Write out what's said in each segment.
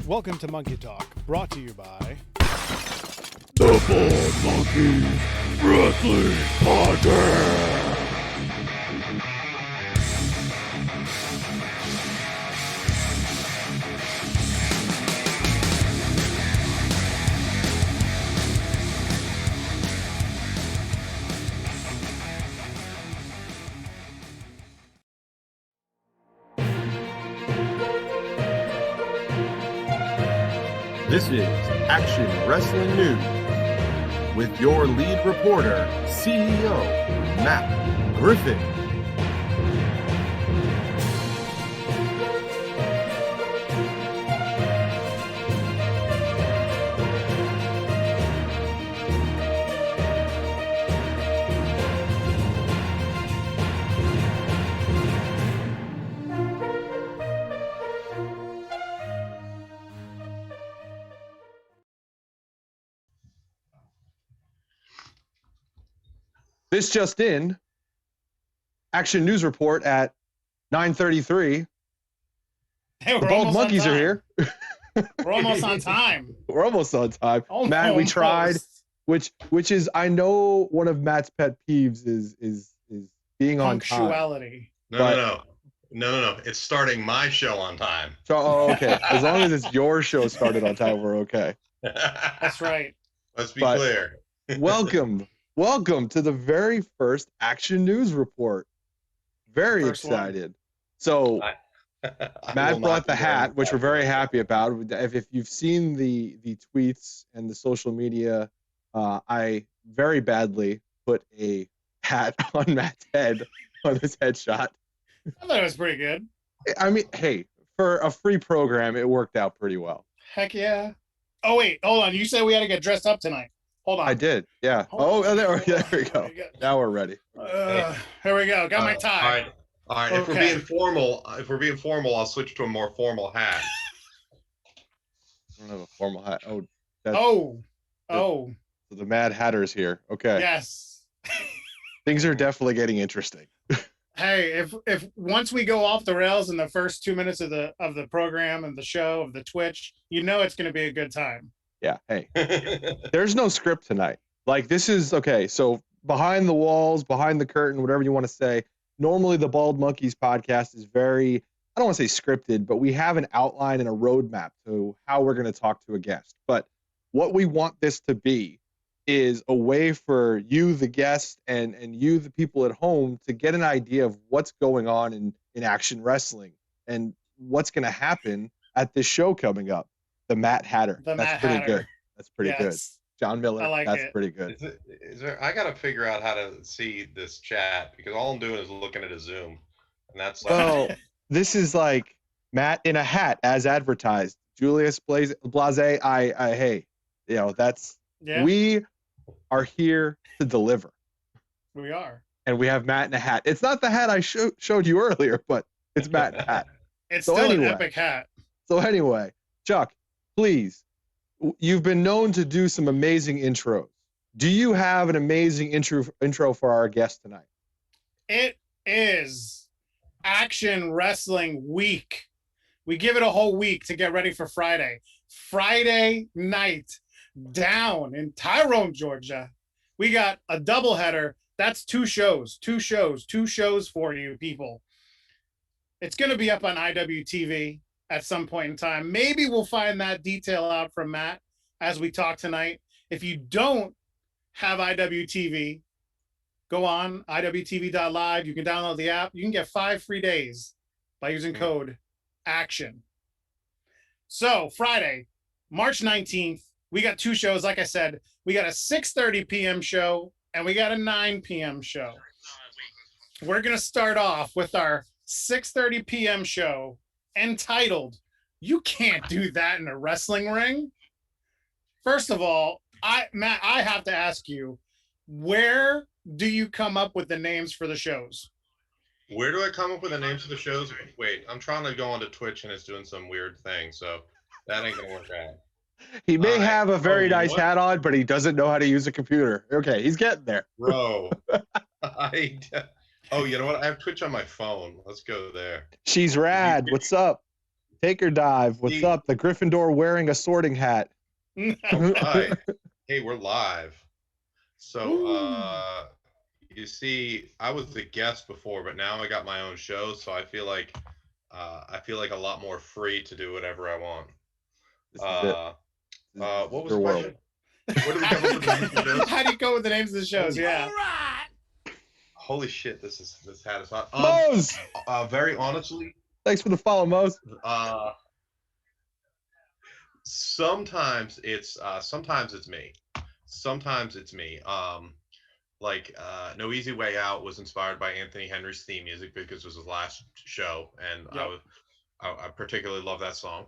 Welcome to Monkey Talk, brought to you by Double Monkey Wrestling Podcast. This is Action Wrestling News with your lead reporter, CEO, Matt Griffin. This just in, Action News Report at 9:33. Hey, The Bald Monkeys are here. We're almost on time. We're almost on time. Almost. Matt, we tried, which is, I know one of Matt's pet peeves is being on time. Punctuality. No. It's starting my show on time. So, okay. As long as it's your show started on time, we're okay. That's right. Let's be clear. Welcome to the very first Action News Report. Very First excited. So, Matt brought the hat, which we're very happy about. If you've seen the tweets and the social media, I very badly put a hat on Matt's head on his headshot. I thought it was pretty good. I mean, hey, for a free program, it worked out pretty well. Heck yeah. Oh, wait. Hold on. You said we had to get dressed up tonight. Hold on. I did, yeah. There we go. Now we're ready. Here we go. Got my tie. All right. Okay. If we're being formal, I'll switch to a more formal hat. I don't have a formal hat. So the Mad Hatter's here. Okay. yes. Things are definitely getting interesting. Hey, if once we go off the rails in the first 2 minutes of the program and the show of the Twitch, you know it's going to be a good time. Yeah. Hey, there's no script tonight. Like, this is okay. So behind the walls, behind the curtain, whatever you want to say. Normally, the Bald Monkeys podcast is very, I don't want to say scripted, but we have an outline and a roadmap to how we're going to talk to a guest. But what we want this to be is a way for you, the guest, and you, the people at home, to get an idea of what's going on in action wrestling and what's going to happen at this show coming up. The Matt Hatter. That's pretty good. That's pretty good. John Miller. I like that's it. pretty good. Is there? I gotta figure out how to see this chat because all I'm doing is looking at a Zoom, and that's like. Well, this is like Matt in a hat as advertised. Julius Blase. Hey, that's we are here to deliver. We are. And we have Matt in a hat. It's not the hat I showed you earlier, but it's Matt in a hat. It's still an epic hat. So anyway, Chuck, please, you've been known to do some amazing intros. Do you have an amazing intro for our guest tonight? It is Action Wrestling Week. We give it a whole week to get ready for Friday. Friday night down in Tyrone, Georgia. We got a doubleheader. That's two shows for you people. It's going to be up on IWTV at some point in time. Maybe we'll find that detail out from Matt as we talk tonight. If you don't have IWTV, go on iwtv.live. You can download the app. You can get 5 free days by using code ACTION. So Friday, March 19th, we got 2 shows. Like I said, we got a 6:30 p.m. show and we got a 9 p.m. show. We're going to start off with our 6:30 p.m. show entitled, "You Can't Do That in a Wrestling Ring." First of all, Matt, I have to ask you, where do you come up with the names for the shows? Where do I come up with the names of the shows? Wait, I'm trying to go onto Twitch and it's doing some weird thing, so that ain't gonna work out. He may have a very nice hat on, but he doesn't know how to use a computer. Okay, he's getting there. Bro. Oh, you know what? I have Twitch on my phone. Let's go there. She's rad. What's up? Take your dive. What's The- up? The Gryffindor wearing a sorting hat. All right. Hey, we're live. So, you see, I was the guest before, but now I got my own show, so I feel like a lot more free to do whatever I want. This is it. What was Your the world. question? Where do we come up with the names of the shows? How do you go with the names of the shows? Yeah. Holy shit, this hat is hot. Mose! Very honestly, Thanks for the follow, Mose. sometimes it's me. No Easy Way Out was inspired by Anthony Henry's theme music because it was his last show, and Yep. I particularly love that song.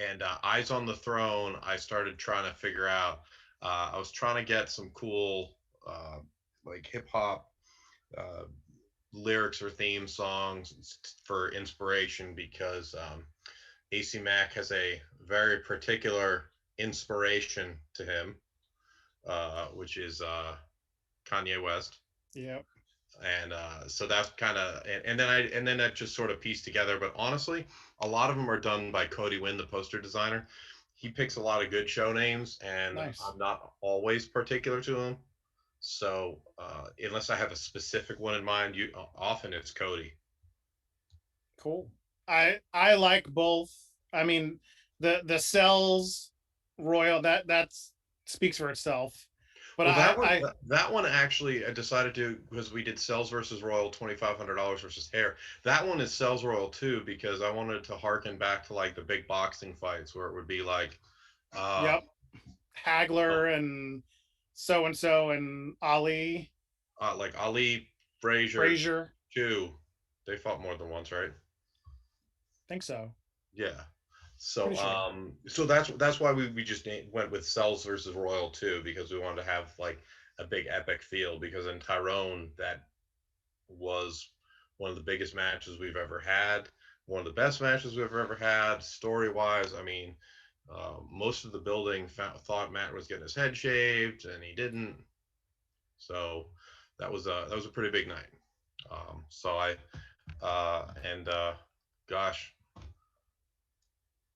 And Eyes on the Throne, I started trying to figure out. I was trying to get some cool like hip hop lyrics or theme songs for inspiration because AC Mack has a very particular inspiration to him, which is Kanye West. Yep. And so that's kind of and then I just sort of pieced together. But honestly, a lot of them are done by Cody Wynn, the poster designer. He picks a lot of good show names, and Nice. I'm not always particular to them. So unless I have a specific one in mind, often it's Cody. Cool. I like both. I mean, the Cells Royal that speaks for itself. But Well, that one actually I decided to, because we did Cells versus Royal, $2,500 versus Hair. That one is Cells Royal too, because I wanted to harken back to like the big boxing fights where it would be like yep, Hagler and so and Ali like Ali, Frazier. too. They fought more than once, right? Think so. Yeah. So Pretty sure. so that's why we just went with Cells versus Royal too, because we wanted to have like a big epic feel, because in Tyrone that was one of the biggest matches we've ever had, one of the best matches we've ever had story wise. I mean, most of the building thought Matt was getting his head shaved and he didn't, so that was a pretty big night. So I gosh,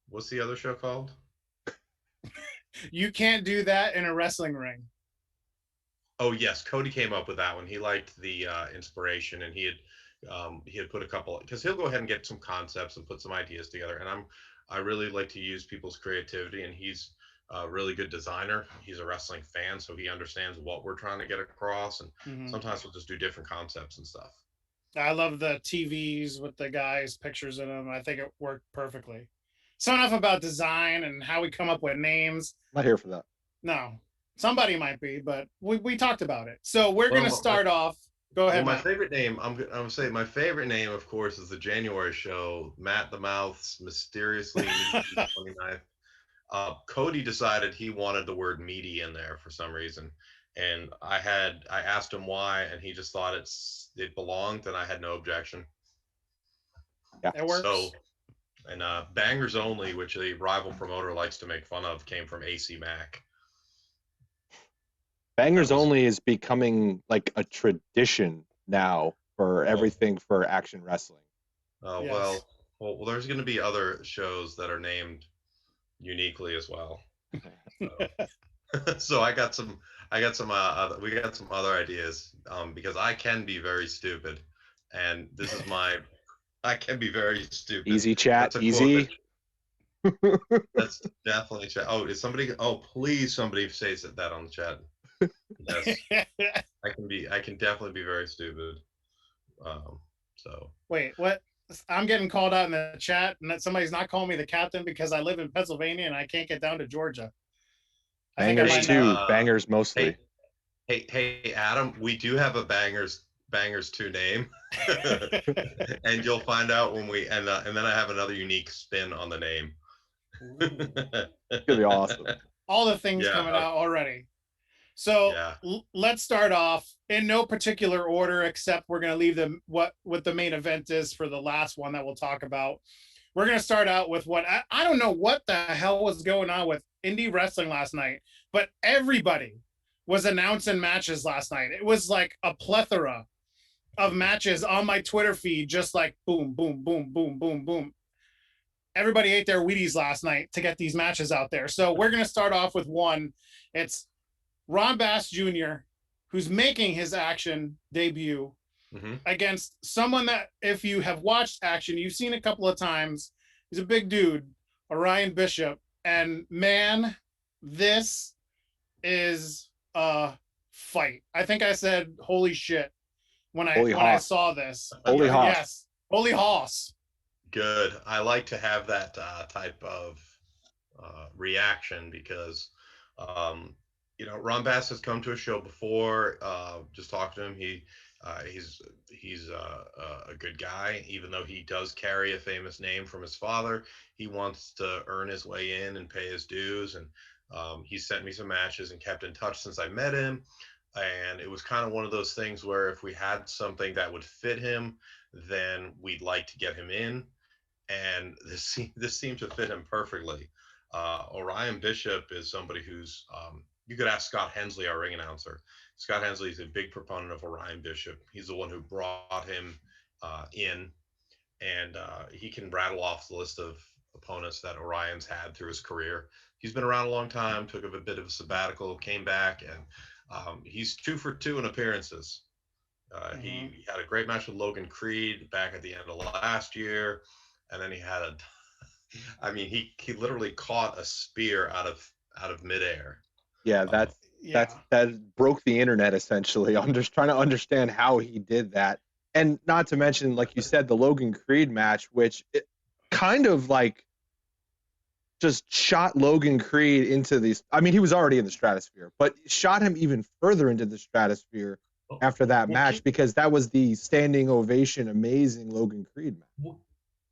what's the other show called? You can't do that in a wrestling ring. Oh yes, Cody came up with that one. He liked the inspiration, and he had put a couple, because he'll go ahead and get some concepts and put some ideas together. And I really like to use people's creativity, and he's a really good designer. He's a wrestling fan, so he understands what we're trying to get across. And sometimes we'll just do different concepts and stuff. I love the TVs with the guys' pictures in them. I think it worked perfectly. So enough about design and how we come up with names. Not here for that. No, somebody might be, but we talked about it. So we're going to start off. Go ahead, Well, my Matt. favorite name, I'm gonna say my favorite name, of course, is the January show. Matt the Mouth's mysteriously 29th. Cody decided he wanted the word meaty in there for some reason, and I asked him why, and he just thought it belonged, and I had no objection. Yeah. It works. So, and Bangers Only, which a rival promoter likes to make fun of, came from AC Mack. Bangers Only is becoming like a tradition now for everything for action wrestling. Oh, Yes. well, there's going to be other shows that are named uniquely as well. So we got some other ideas, because I can be very stupid, and this is I can be very stupid. Easy chat, That's a easy. quote that's definitely chat. Oh, is somebody? Oh, please, somebody say that on the chat. Yes, I can definitely be very stupid. So Wait, what? I'm getting called out in the chat, and that somebody's not calling me the captain because I live in Pennsylvania and I can't get down to Georgia. I think I Bangers might too. know. Bangers mostly. Hey, Adam, we do have a Bangers 2 name, and you'll find out when we and then I have another unique spin on the name. It's gonna be awesome. All the things coming out already. So let's start off in no particular order, except we're going to leave what the main event is for the last one that we'll talk about. We're going to start out with what I don't know what the hell was going on with indie wrestling last night, but everybody was announcing matches last night. It was like a plethora of matches on my Twitter feed, just like boom, boom, boom, boom, boom, boom. everybody ate their Wheaties last night to get these matches out there. So we're going to start off with one. It's Ron Bass Jr., who's making his Action debut against someone that, if you have watched Action, you've seen a couple of times. He's a big dude, Orion Bishop. And man, this is a fight. I think I said, holy shit, when I saw this. Holy hoss. Yes, holy hoss. Good. I like to have that type of reaction because, Ron Bass has come to a show before. Just talked to him. He's a good guy, even though he does carry a famous name from his father. He wants to earn his way in and pay his dues. And he sent me some matches and kept in touch since I met him. And it was kind of one of those things where if we had something that would fit him, then we'd like to get him in. And this seemed to fit him perfectly. Orion Bishop is somebody who's, you could ask Scott Hensley, our ring announcer. Scott Hensley is a big proponent of Orion Bishop. He's the one who brought him in, and he can rattle off the list of opponents that Orion's had through his career. He's been around a long time, took a bit of a sabbatical, came back, and he's 2 for 2 in appearances. He had a great match with Logan Creed back at the end of last year, and then he had he literally caught a spear out of midair. Yeah, that broke the internet essentially. I'm just trying to understand how he did that, and not to mention, like you said, the Logan Creed match, which kind of like just shot Logan Creed into these. I mean, he was already in the stratosphere, but shot him even further into the stratosphere after that match, because that was the standing ovation, amazing Logan Creed match.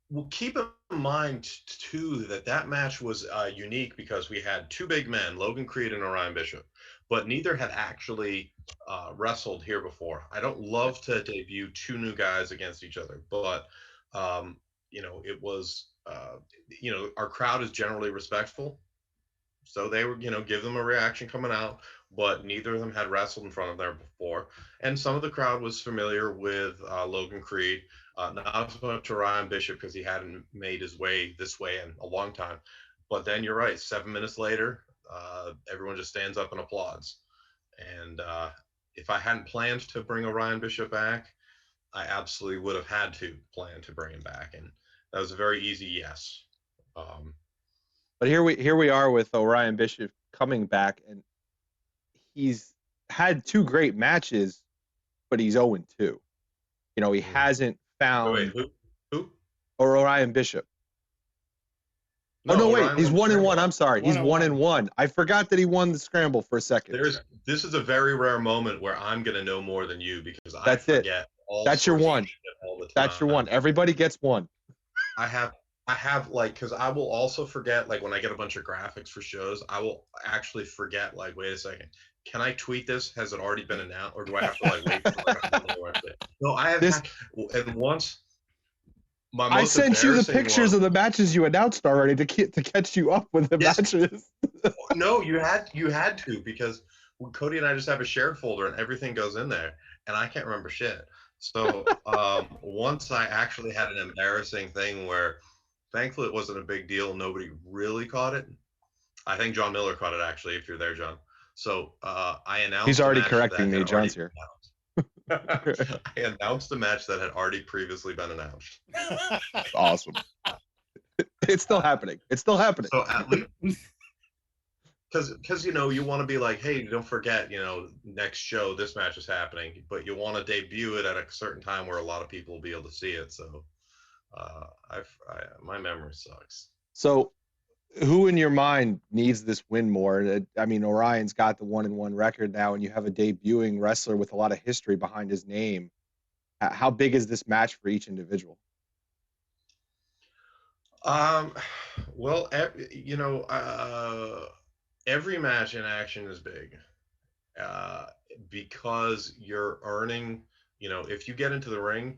Well, keep in mind, too, that match was unique because we had 2 big men, Logan Creed and Orion Bishop, but neither had actually wrestled here before. I don't love to debut 2 new guys against each other, but, it was, our crowd is generally respectful. So they were, give them a reaction coming out, but neither of them had wrestled in front of them before. And some of the crowd was familiar with Logan Creed. Not so much to Ryan Bishop because he hadn't made his way this way in a long time. But then you're right, 7 minutes later, everyone just stands up and applauds. And if I hadn't planned to bring Orion Bishop back, I absolutely would have had to plan to bring him back. And that was a very easy yes. But here we are with Orion Bishop coming back, and he's had 2 great matches, but he's 0-2. He hasn't found. Wait, who? Or Orion Bishop. No, oh no, wait, Orion he's 1-1. I'm sorry, he's 1-1. 1-1. I forgot that he won the scramble for a second. This is a very rare moment where I'm gonna know more than you because That's I forget all. That's your one. All the time. That's your one. Everybody gets one. I have because I will also forget, like when I get a bunch of graphics for shows, I will actually forget, like, wait a second, can I tweet this? Has it already been announced, or do I have to like wait till No, I have This, and once my I most sent you the embarrassing pictures of the matches you announced already to catch you up with the Yes. matches. No, you had to, because Cody and I just have a shared folder and everything goes in there, and I can't remember shit. So once I actually had an embarrassing thing where, thankfully, it wasn't a big deal. Nobody really caught it. I think John Miller caught it, actually, if you're there, John. So I announced. He's already a match correcting that me. had John's already here. I announced a match that had already previously been announced. Awesome. It's still happening. It's still happening. So at least, because you want to be like, hey, don't forget, next show this match is happening, but you want to debut it at a certain time where a lot of people will be able to see it. So my memory sucks. So who in your mind needs this win more? I mean, Orion's got the 1-1 record now, and you have a debuting wrestler with a lot of history behind his name. How big is this match for each individual? Well, every match in Action is big, because you're earning, if you get into the ring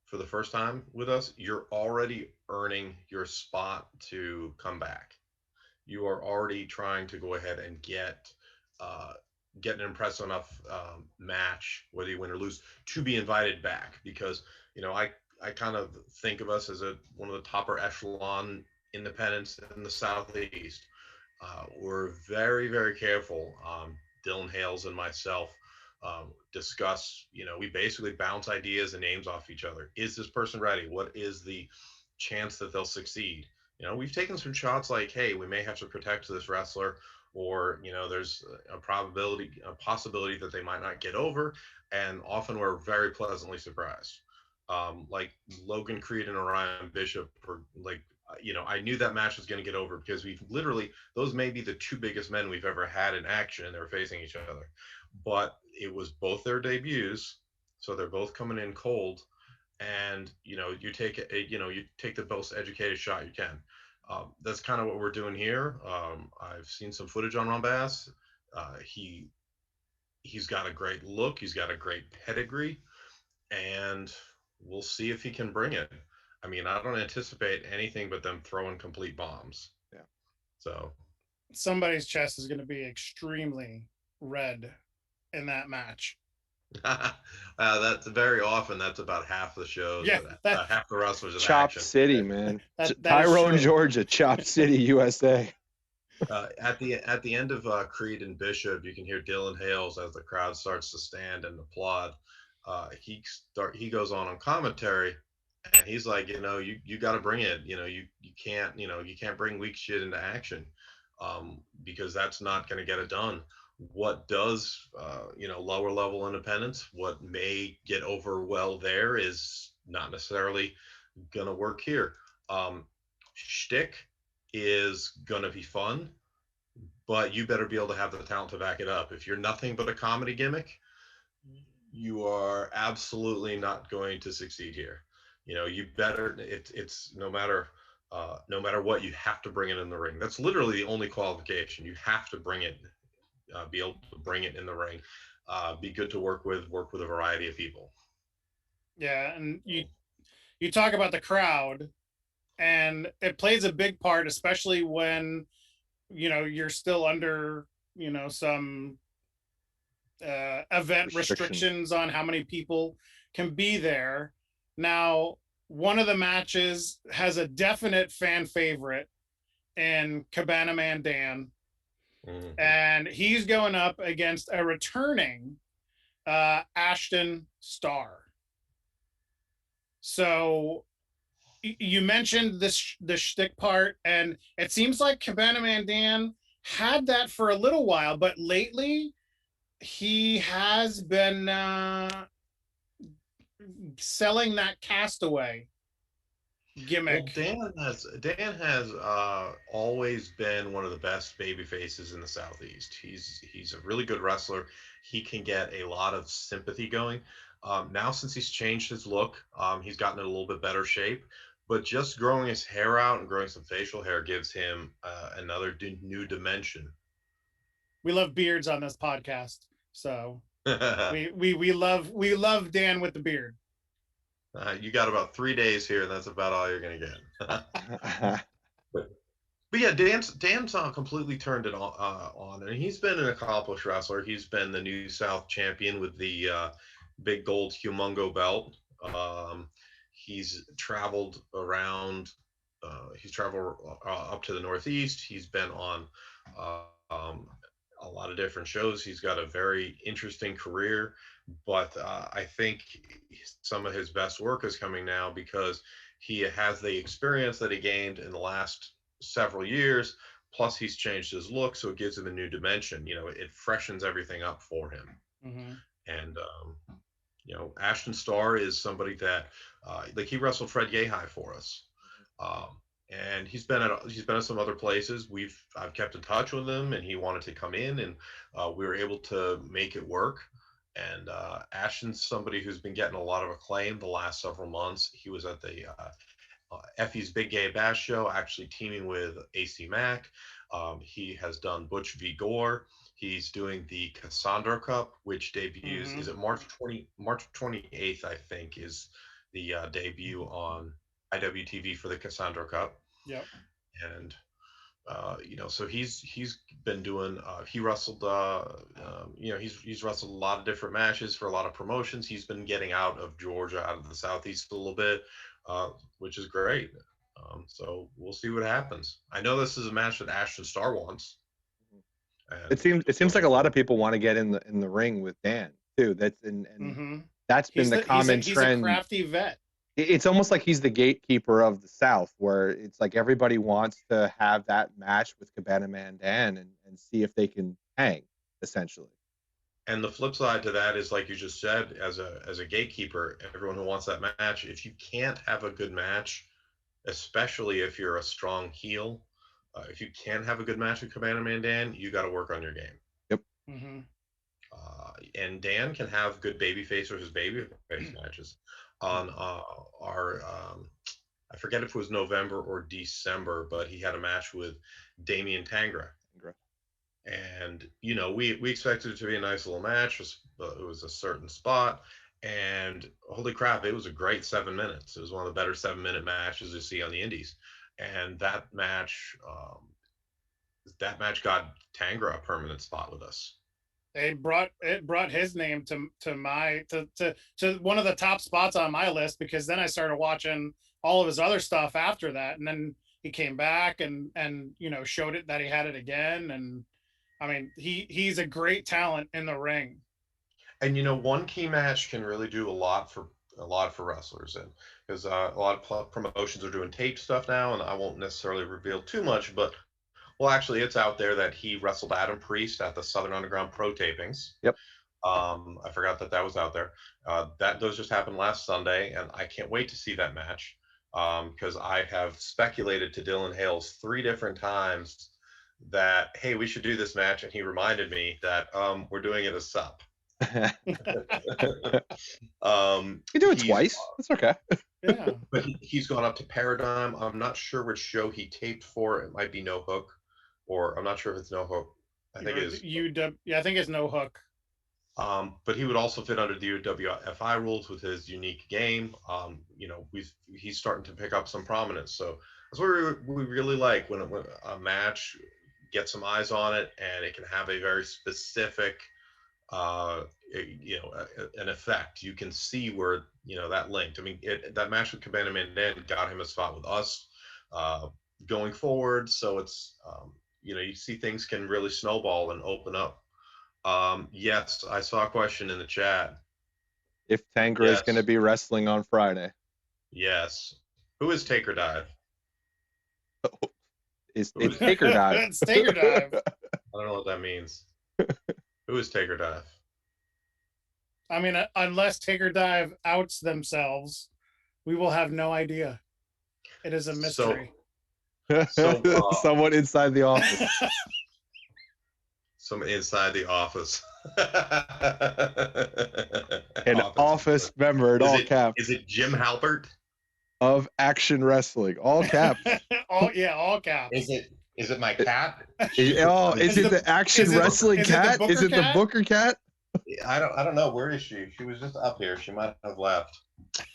for the first time with us, you're already earning your spot to come back. You are already trying to go ahead and get an impressive enough match, whether you win or lose, to be invited back. Because I kind of think of us as one of the topper echelon independents in the Southeast. We're very, very careful. Dylan Hales and myself discuss, we basically bounce ideas and names off each other. Is this person ready? What is the chance that they'll succeed? We've taken some shots like, hey, we may have to protect this wrestler, or, there's a possibility that they might not get over. And often we're very pleasantly surprised. Like Logan Creed and Orion Bishop, or like, I knew that match was going to get over because we've literally, those may be the two biggest men we've ever had in action, and they're facing each other. But it was both their debuts, so they're both coming in cold, and you take the most educated shot you can. That's kind of what we're doing here. I've seen some footage on Rombass. He's got a great look. He's got a great pedigree, and we'll see if he can bring it. I mean, I don't anticipate anything but them throwing complete bombs. Yeah. So somebody's chest is going to be extremely red in that match. That's very often. That's about half the shows. Yeah, half the wrestlers in Chop action. City, man. That Tyrone, Georgia, Chop City, USA. At the end of Creed and Bishop, you can hear Dylan Hales as the crowd starts to stand and applaud. He goes on commentary, and he's like, you got to bring it. You can't bring weak shit into action, because that's not going to get it done. What does lower level independence, what may get over well there, is not necessarily going to work here. Shtick is going to be fun, but you better be able to have the talent to back it up. If you're nothing but a comedy gimmick, you are absolutely not going to succeed here. You better, it's no matter what, you have to bring it in the ring. That's literally the only qualification. You have to bring it, be able to bring it in the ring, be good to work with a variety of people. Yeah, and you talk about the crowd, and it plays a big part, especially when you're still under some event restrictions on how many people can be there. Now, one of the matches has a definite fan favorite in Cabana Man Dan. Mm-hmm. And he's going up against a returning Ashton Starr. So you mentioned the shtick part, and it seems like Cabana Man Dan had that for a little while, but lately he has been selling that Castaway gimmick. Well, Dan has always been one of the best baby faces in the Southeast. He's a really good wrestler. He can get a lot of sympathy going. Now, since he's changed his look, he's gotten in a little bit better shape. But just growing his hair out and growing some facial hair gives him another new dimension. We love beards on this podcast, so we love Dan with the beard. You got about 3 days here, and that's about all you're gonna get. But yeah, Dan's completely turned it on, and he's been an accomplished wrestler. He's been the New South champion with the big gold humongo belt. He's traveled around. He's traveled up to the Northeast. He's been on a lot of different shows. He's got a very interesting career, but I think some of his best work is coming now because he has the experience that he gained in the last several years. Plus, he's changed his look, so it gives him a new dimension. It freshens everything up for him. Mm-hmm. And Ashton Starr is somebody that like he wrestled Fred Yehai for us. And he's been at some other places. I've kept in touch with him, and he wanted to come in, and we were able to make it work. And Ashton's somebody who's been getting a lot of acclaim the last several months. He was at the Effie's Big Gay Bash show, actually teaming with AC Mack. He has done Butch v. Gore. He's doing the Cassandra Cup, which debuts, is it March 28th, I think, is the debut on iwtv for the Cassandra Cup. Yep. And so he's been doing he wrestled he's wrestled a lot of different matches for a lot of promotions. He's been getting out of Georgia, out of the Southeast a little bit, which is great. So we'll see what happens. I know this is a match that Ashton Starr wants. And It seems like a lot of people want to get in the ring with Dan too. That's and Mm-hmm. that's been the common he's trend. a crafty vet. It's almost like he's the gatekeeper of the South, where it's like everybody wants to have that match with Cabana Man Dan and see if they can hang, essentially. And the flip side to that is, like you just said, as a gatekeeper, everyone who wants that match, if you can't have a good match, especially if you're a strong heel, if you can't have a good match with Cabana Man Dan, you got to work on your game. Yep. Mm-hmm. And Dan can have good babyface versus babyface matches. On our, I forget if it was November or December, but he had a match with Damian Tangra. And, we expected it to be a nice little match. It was a certain spot. And holy crap, it was a great 7 minutes. It was one of the better 7-minute matches you see on the indies. And that match got Tangra a permanent spot with us. It brought his name to one of the top spots on my list, because then I started watching all of his other stuff after that, and then he came back and showed it that he had it again. And I mean, he's a great talent in the ring. And one key match can really do a lot for wrestlers, and because a lot of promotions are doing tape stuff now, and I won't necessarily reveal too much, but well, actually, it's out there that he wrestled Adam Priest at the Southern Underground Pro tapings. Yep. I forgot that was out there. Those just happened last Sunday, and I can't wait to see that match, because I have speculated to Dylan Hales 3 different times that, hey, we should do this match, and he reminded me that we're doing it as sup. You do it twice. That's okay. Yeah. But he's gone up to Paradigm. I'm not sure which show he taped for. It might be No Hook, or I'm not sure if it's No Hook. I think it is. I think it's No Hook. But he would also fit under the WFI rules with his unique game. He's starting to pick up some prominence. So that's what we really like, when a match gets some eyes on it, and it can have a very specific an effect. You can see where that linked. I mean, that match with Cabana Man Dan got him a spot with us going forward. So it's you see things can really snowball and open up. Yes, I saw a question in the chat. If Tangra is going to be wrestling on Friday. Yes. Who is Taker Dive? It's Taker Dive. It's Taker Dive. I don't know what that means. Who is Taker Dive? I mean, unless Taker Dive outs themselves, we will have no idea. It is a mystery. Someone inside the office. Someone inside the office. An office member in all caps. Is it Jim Halpert? Of Action Wrestling. All caps. all caps. Is it my cat? Is it the Action Wrestling cat? Is it the Booker cat? I don't know. Where is she? She was just up here. She might have left.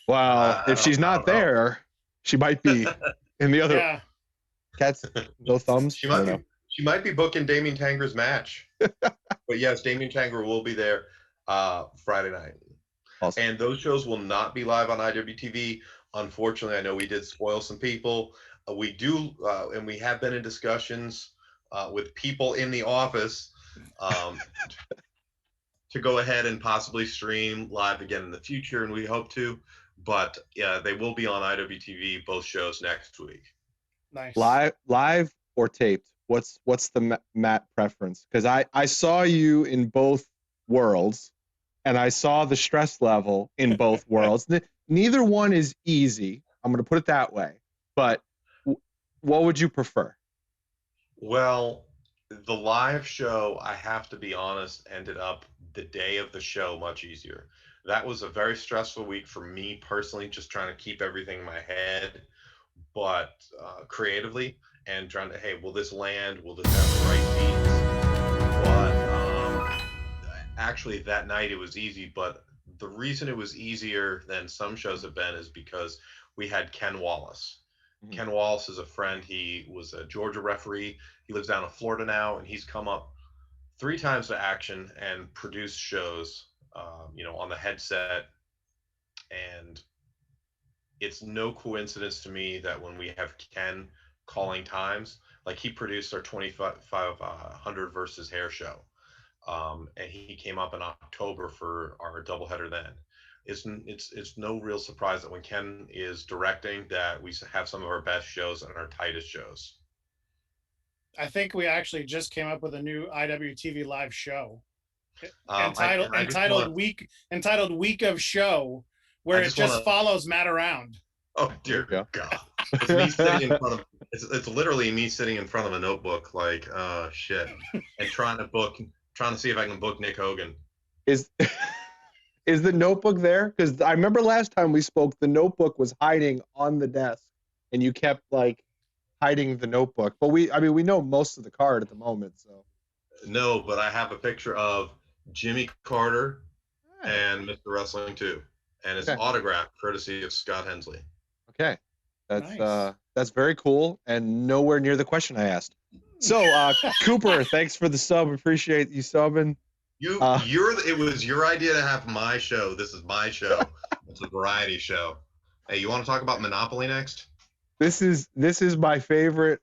Well, if she's not there, she might be in the other cats. No thumbs. She might be booking Damian Tangra's match. But yes, Damian Tangra will be there Friday night. Awesome. And those shows will not be live on IWTV. Unfortunately, I know we did spoil some people. We do, and we have been in discussions with people in the office to go ahead and possibly stream live again in the future, and we hope to. But yeah, they will be on IWTV, both shows next week. Nice. Live or taped? What's the Matt preference? Because I saw you in both worlds, and I saw the stress level in both worlds. Neither one is easy. I'm going to put it that way. But what would you prefer? Well, the live show, I have to be honest, ended up the day of the show much easier. That was a very stressful week for me personally, just trying to keep everything in my head, but creatively, and trying to, hey, will this land? Will this have the right beats? But actually that night it was easy, but the reason it was easier than some shows have been is because we had Ken Wallace. Mm-hmm. Ken Wallace is a friend. He was a Georgia referee. He lives down in Florida now, and he's come up 3 times to Action and produced shows, on the headset. And it's no coincidence to me that when we have Ken calling times, like he produced our 2500 versus hair show, and he came up in October for our doubleheader. Then it's no real surprise that when Ken is directing, that we have some of our best shows and our tightest shows. I think we actually just came up with a new IWTV live show entitled entitled Week of Show, where it just follows Matt around. Oh dear God! It's me sitting in front of. It's literally me sitting in front of a notebook, like shit, and trying to see if I can book Nick Hogan. Is the notebook there? Because I remember last time we spoke, the notebook was hiding on the desk, and you kept like hiding the notebook. But we know most of the card at the moment, so. No, but I have a picture of Jimmy Carter and Mr. Wrestling 2, and it's autographed courtesy of Scott Hensley. Okay, that's nice. That's very cool and nowhere near the question I asked. So Cooper, thanks for the sub. Appreciate you subbing. It was your idea to have my show. This is my show. It's a variety show. Hey, you want to talk about Monopoly next? This is my favorite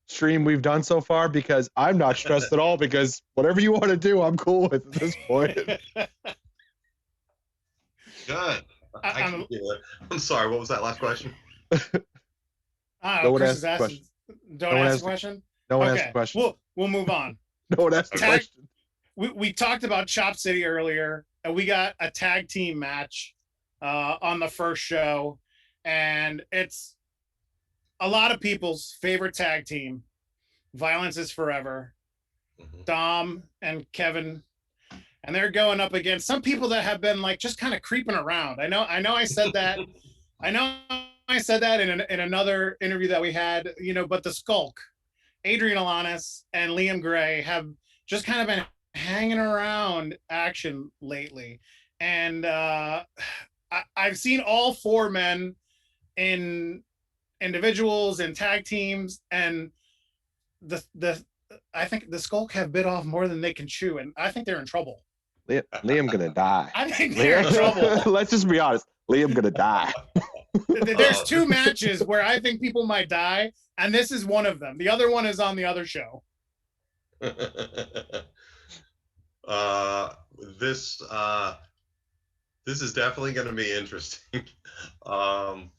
stream we've done so far because I'm not stressed at all because whatever you want to do, I'm cool with at this point. Good. I'm sorry. What was that last question? No one asked the question. Don't ask the question. No one asked the question. We'll move on. No one asked the question. We talked about Chop City earlier, and we got a tag team match on the first show, and it's a lot of people's favorite tag team. Violence is Forever. Dom and Kevin, and they're going up against some people that have been like just kind of creeping around. I know I said that. I said that in another interview that we had, but the Skulk, Adrian Alanis and Liam Gray have just kind of been hanging around action lately. And I've seen all four men in individuals and tag teams, and I think the Skulk have bit off more than they can chew, and I think they're in trouble. Liam gonna die. I think they're in trouble. Let's just be honest. Liam gonna die. There's two matches where I think people might die, and this is one of them. The other one is on the other show. This is definitely going to be interesting. Because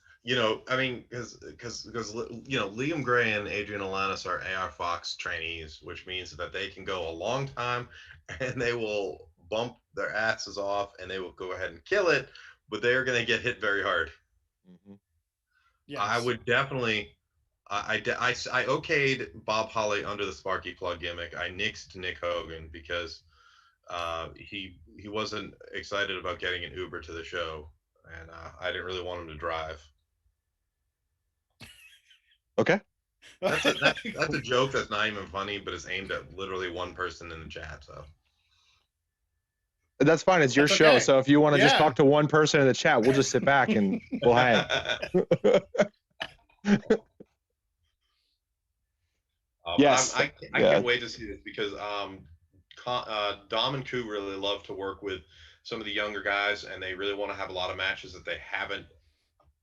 Liam Gray and Adrian Alanis are AR Fox trainees, which means that they can go a long time and they will bump their asses off and they will go ahead and kill it, but they are going to get hit very hard. Mm-hmm. Yes. I would definitely. I okayed Bob Holly under the Sparky Plug gimmick. I nixed Nick Hogan because he wasn't excited about getting an Uber to the show, and I didn't really want him to drive. Okay. That's a joke that's not even funny, but it's aimed at literally one person in the chat. So that's fine. It's your show. Okay. So if you want to just talk to one person in the chat, we'll just sit back and we'll hang. Yes. I can't wait to see this because Dom and Koo really love to work with some of the younger guys, and they really want to have a lot of matches that they haven't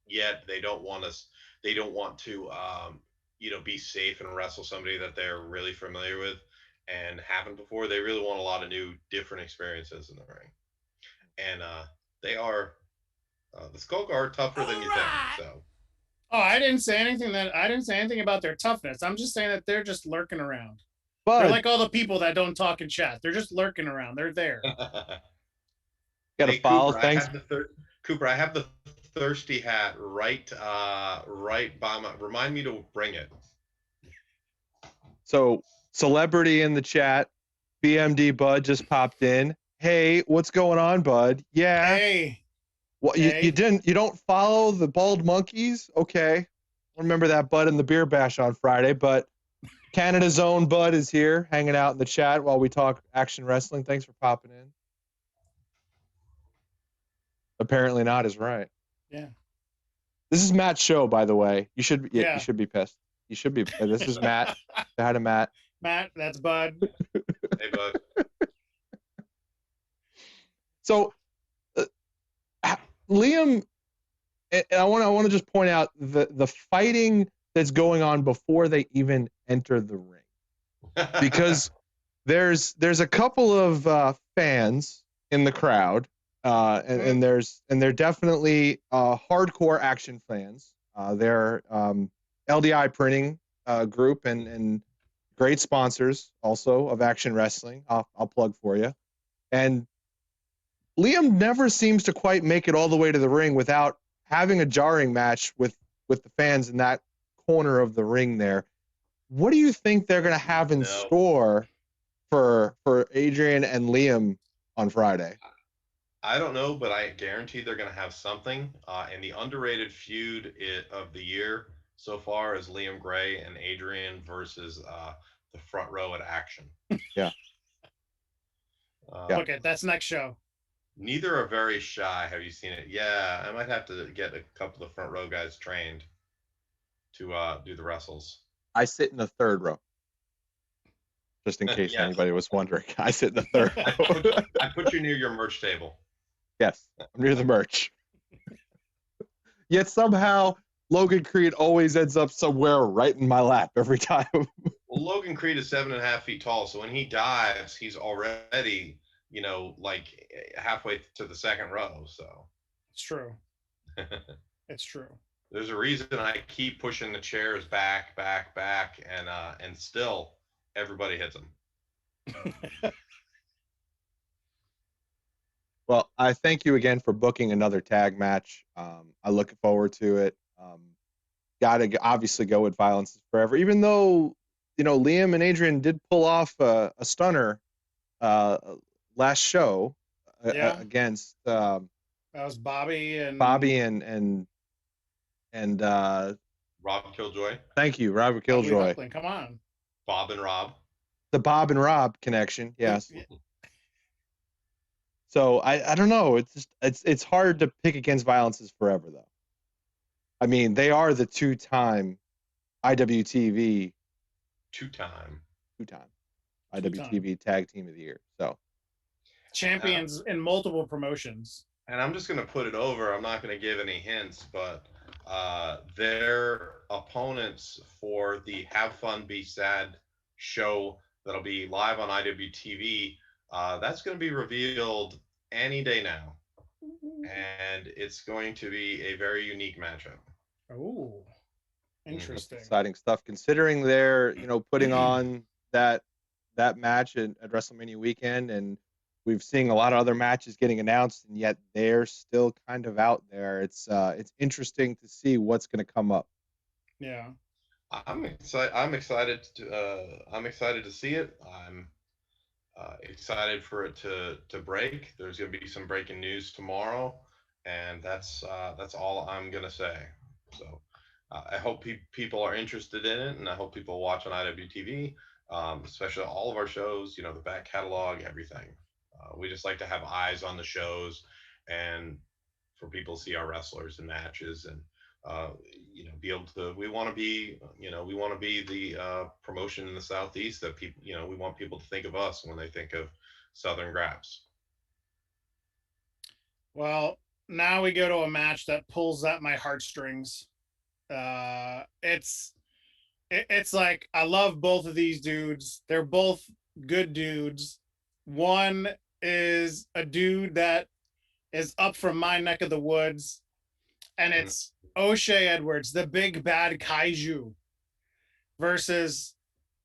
yet. They don't want to be safe and wrestle somebody that they're really familiar with and haven't before. They really want a lot of new, different experiences in the ring, and they are the Skulk are tougher than you think. So. Oh, I didn't say anything about their toughness. I'm just saying that they're just lurking around. But they're like all the people that don't talk in chat. They're just lurking around. They're there. Got to follow. Cooper, Thanks, Cooper. I have the thirsty hat right by my. Remind me to bring it. So, celebrity in the chat, BMD Bud just popped in. Hey, what's going on, Bud? Yeah. Hey. Well, hey. You don't follow the Bald Monkeys? Okay. Remember that Bud in the beer bash on Friday, but Canada's own Bud is here hanging out in the chat while we talk action wrestling. Thanks for popping in. Apparently not is right. Yeah. This is Matt's show, by the way. You should be pissed. You should be. This is Matt. Say hi to Matt. Matt, that's Bud. Hey, Bud. So, Liam and I want to just point out the fighting that's going on before they even enter the ring, because there's a couple of fans in the crowd, and they're definitely hardcore action fans. They're LDI Printing group and great sponsors also of Action Wrestling. I'll plug for you. And Liam never seems to quite make it all the way to the ring without having a jarring match with the fans in that corner of the ring there. What do you think they're going to have in store for Adrian and Liam on Friday? I don't know, but I guarantee they're going to have something. And the underrated feud of the year so far is Liam Gray and Adrian versus the front row at Action. Yeah. Look at that's next show. Neither are very shy. Have you seen it? Yeah, I might have to get a couple of the front row guys trained to do the wrestles. I sit in the third row. Just in case anybody was wondering. I sit in the third row. I put you near your merch table. Yes, I'm near the merch. Yet somehow Logan Creed always ends up somewhere right in my lap every time. Well, Logan Creed is 7.5 feet tall, so when he dives, he's already, like halfway to the second row. So it's true. It's true. There's a reason I keep pushing the chairs back, and still everybody hits them. Well, I thank you again for booking another tag match. I look forward to it. Got to obviously go with Violence is Forever, even though Liam and Adrian did pull off a stunner last show against that was Bobby and Rob Killjoy. Thank you, Robert Killjoy. Come on, Bob and Rob. The Bob and Rob connection, yes. So I don't know. It's hard to pick against Violence is Forever though. I mean, they are the two-time IWTV IWTV Tag Team of the Year. So champions in multiple promotions. And I'm just going to put it over. I'm not going to give any hints, but their opponents for the Have Fun Be Sad show that'll be live on IWTV, that's going to be revealed any day now. And it's going to be a very unique matchup. Oh, interesting. Exciting stuff. Considering they're, putting on that match at WrestleMania weekend, and we've seen a lot of other matches getting announced, and yet they're still kind of out there. It's interesting to see what's going to come up. Yeah. I'm excited to see it. I'm excited for it to break. There's going to be some breaking news tomorrow, and that's all I'm going to say. So I hope people are interested in it, and I hope people watch on IWTV, especially all of our shows, the back catalog, everything. We just like to have eyes on the shows and for people to see our wrestlers and matches and be able to, we want to be the promotion in the Southeast that people, we want people to think of us when they think of Southern Graps. Well, now we go to a match that pulls at my heartstrings. It's like, I love both of these dudes. They're both good dudes. One is a dude that is up from my neck of the woods, and it's O'Shea Edwards, the big bad kaiju, versus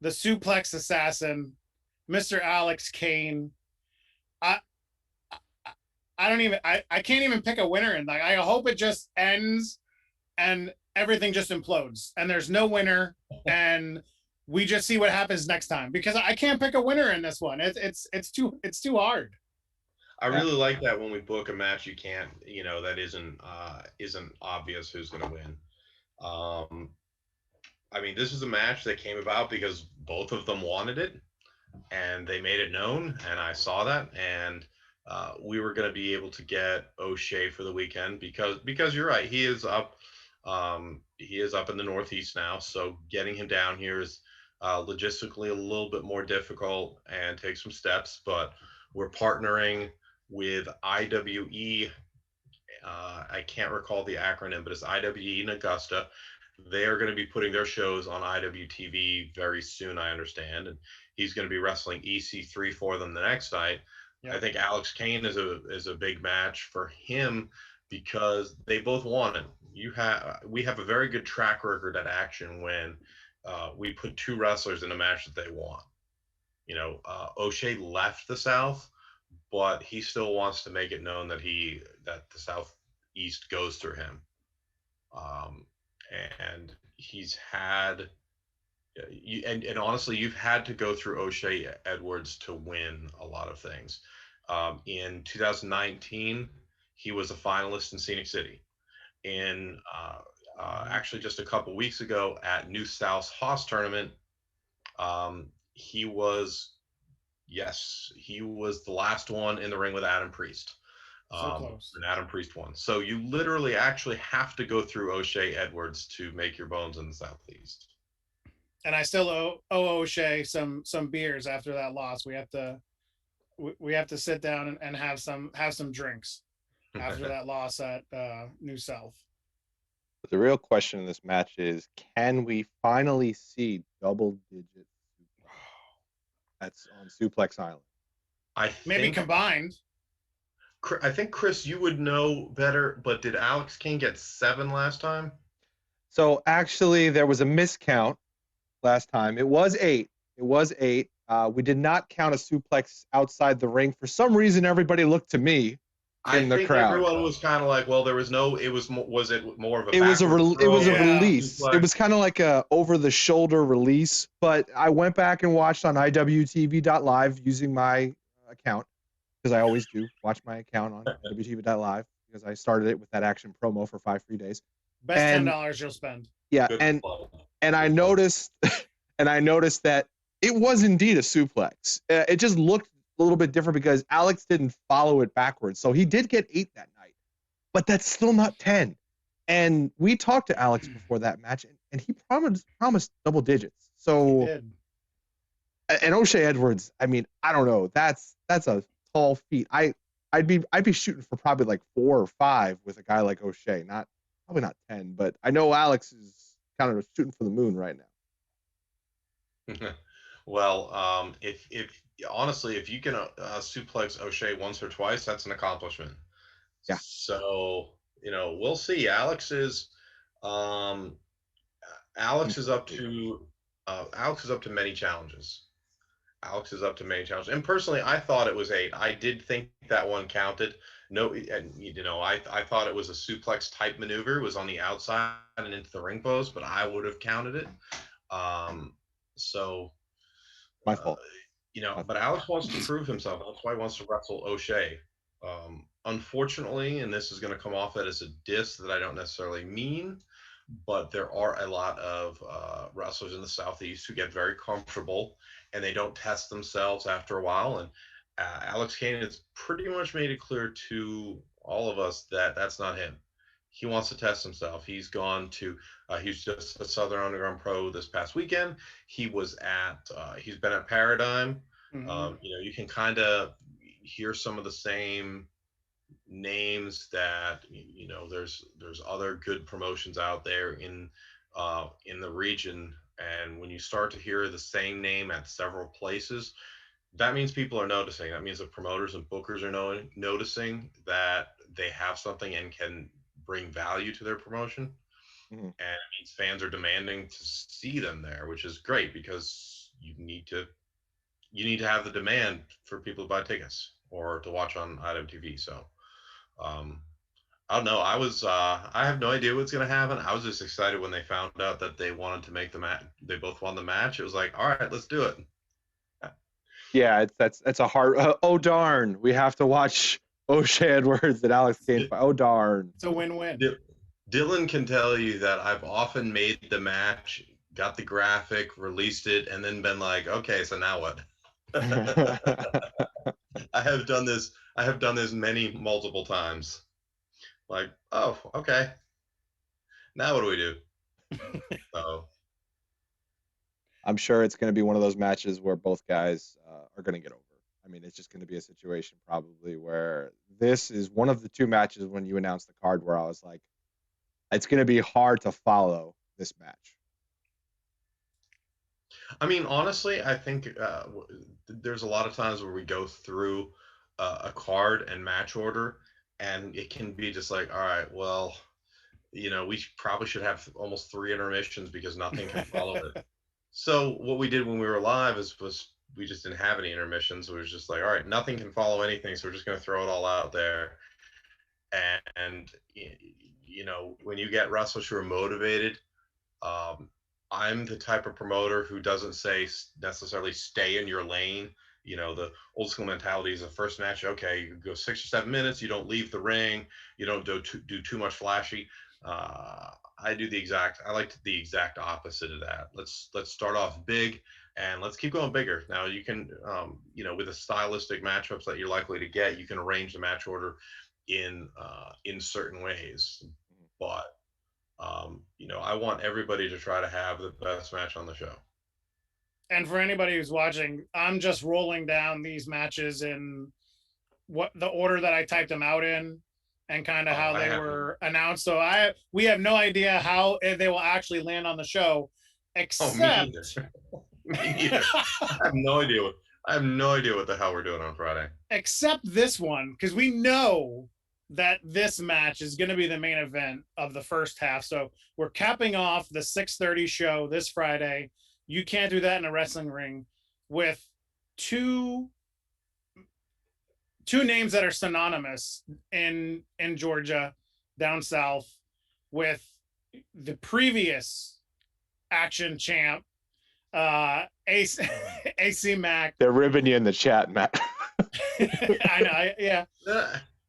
the suplex assassin, Mr. Alex Kane. I can't even pick a winner in that. I hope it just ends and everything just implodes and there's no winner and we just see what happens next time, because I can't pick a winner in this one. It's too hard. I really like that when we book a match, you can't, that isn't obvious who's going to win. I mean, this is a match that came about because both of them wanted it and they made it known, and I saw that, and we were going to be able to get O'Shea for the weekend because you're right, he is up in the Northeast now, so getting him down here is logistically a little bit more difficult and takes some steps, but we're partnering with IWE I can't recall the acronym, but it's IWE in Augusta. They are going to be putting their shows on IWTV very soon, I understand, and he's going to be wrestling EC3 for them the next night. Yep. I think Alex Kane is a big match for him because they both won it. We have a very good track record at Action when we put two wrestlers in a match that they won. You know, O'Shea left the South, but he still wants to make it known that the Southeast goes through him. And he's had and honestly, you've had to go through O'Shea Edwards to win a lot of things. In 2019, he was a finalist in Scenic City. In actually just a couple weeks ago at New South's Haas tournament, he was the last one in the ring with Adam Priest. So close. And Adam Priest won. So you literally actually have to go through O'Shea Edwards to make your bones in the Southeast. And I still owe O'Shea some beers after that loss. We have to sit down and have some drinks after that loss at New South. But the real question in this match is, can we finally see double-digit that's on Suplex Island? Maybe combined. I think, Chris, you would know better, but did Alex King get 7 last time? So actually, there was a miscount last time. It was 8. We did not count a suplex outside the ring. For some reason, everybody looked to me in the crowd. Everyone was kind of like, well, there was no. It was it more of a? It was a release. Suplex? It was kind of like a over-the-shoulder release. But I went back and watched on iwtv.live using my account, because I always do watch my account on iwtv.live, because I started it with that Action promo for 5 free days. Best $10 you'll spend. Yeah, Good and I noticed that it was indeed a suplex. It just looked a little bit different because Alex didn't follow it backwards. So he did get 8 that night, but that's still not 10. And we talked to Alex before that match, and he promised double digits. So, He did. and O'Shea Edwards, I mean, I don't know. That's a tall feat. I'd be shooting for probably like 4 or 5 with a guy like O'Shea. Probably not 10, but I know Alex is kind of shooting for the moon right now. Well, if honestly, if you can suplex O'Shea once or twice, that's an accomplishment. Yeah. So we'll see. Alex is up to many challenges. And personally, I thought it was 8. I did think that one counted. No, and I thought it was a suplex type maneuver. It was on the outside and into the ring post, but I would have counted it. So My fault. But Alex wants to prove himself. That's why he wants to wrestle O'Shea. Unfortunately, and this is going to come off as a diss that I don't necessarily mean, but there are a lot of wrestlers in the Southeast who get very comfortable and they don't test themselves after a while. And Alex Kane has pretty much made it clear to all of us that that's not him. He wants to test himself. He's gone to, he's just a Southern Underground Pro this past weekend. He's been at Paradigm. Mhm. You can kind of hear some of the same names that, there's other good promotions out there in the region. And when you start to hear the same name at several places, that means people are noticing. That means the promoters and bookers are noticing that they have something and can bring value to their promotion. Mhm. And it means fans are demanding to see them there, which is great because you need to have the demand for people to buy tickets or to watch on IWTV. So I don't know. I have no idea what's going to happen. I was just excited when they found out that they wanted to make the match. They both won the match. It was like, all right, let's do it. Yeah, that's a hard. Oh darn, we have to watch O'Shea Edwards and Alex Kane. Oh darn. It's a win-win. Dylan can tell you that I've often made the match, got the graphic, released it, and then been like, okay, so now what? I have done this multiple times. Like, oh, okay. Now what do we do? So I'm sure it's going to be one of those matches where both guys are going to get over. I mean, it's just going to be a situation probably where this is one of the two matches when you announced the card where I was like, it's going to be hard to follow this match. I mean, honestly, I think there's a lot of times where we go through a card and match order, and it can be just like, all right, well, we probably should have almost 3 intermissions because nothing can follow it. So what we did when we were live was we just didn't have any intermissions. It was just like, all right, nothing can follow anything, so we're just going to throw it all out there. And when you get wrestlers who are motivated, I'm the type of promoter who doesn't say necessarily stay in your lane. The old school mentality is the first match, okay, you go 6 or 7 minutes, you don't leave the ring, you don't do too much flashy. I like the exact opposite of that. Let's start off big and let's keep going bigger. Now you can, with the stylistic matchups that you're likely to get, you can arrange the match order in certain ways, but I want everybody to try to have the best match on the show. And for anybody who's watching, I'm just rolling down these matches in what the order that I typed them out in, and kind of how they were announced. So we have no idea how they will actually land on the show, except me neither. I have no idea what the hell we're doing on Friday. Except this one, because we know that this match is going to be the main event of the first half. So we're capping off the 6:30 show this Friday. You can't do that in a wrestling ring with two names that are synonymous in Georgia, down south, with the previous Action champ, AC Mac. They're ribbing you in the chat, Matt. I know, yeah.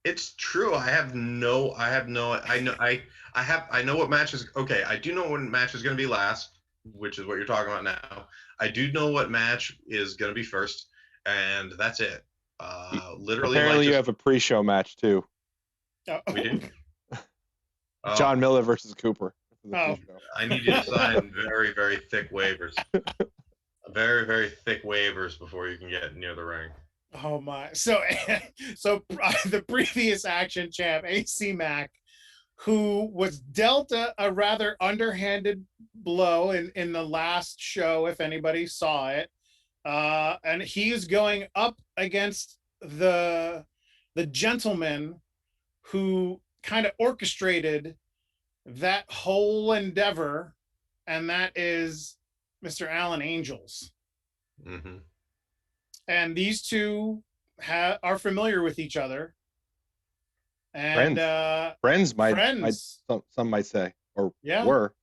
It's true. I know what match is okay. I do know what match is going to be last, which is what you're talking about now. I do know what match is going to be first, and that's it. Literally, apparently you have a pre-show match too. We do. John Miller versus Cooper. I need you to sign very, very thick waivers. Very, very thick waivers before you can get near the ring. Oh my! So the previous Action champ, AC Mac, who was dealt a rather underhanded blow in the last show, if anybody saw it, and he's going up against the gentleman who kind of orchestrated that whole endeavor, and that is Mr. Alan Angels. Mm-hmm. And these two are familiar with each other. And friends some might say, or were.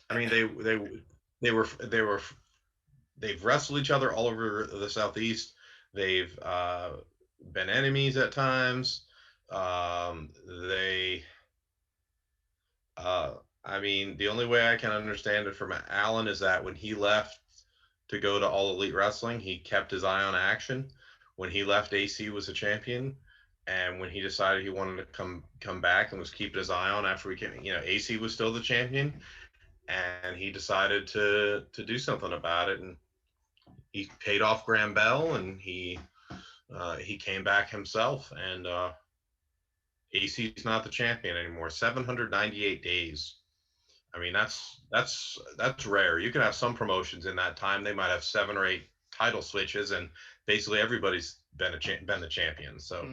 I mean, they've wrestled each other all over the Southeast. They've been enemies at times. I mean, the only way I can understand it from Alan is that when he left to go to All Elite Wrestling, he kept his eye on Action. When he left, AC was a champion, and when he decided he wanted to come back and was keeping his eye on after we came, AC was still the champion, and he decided to do something about it, and he paid off Graham Bell, and he came back himself, and AC's not the champion anymore. 798 days. I mean, that's rare. You can have some promotions in that time. They might have 7 or 8 title switches, and basically everybody's been the champion. So,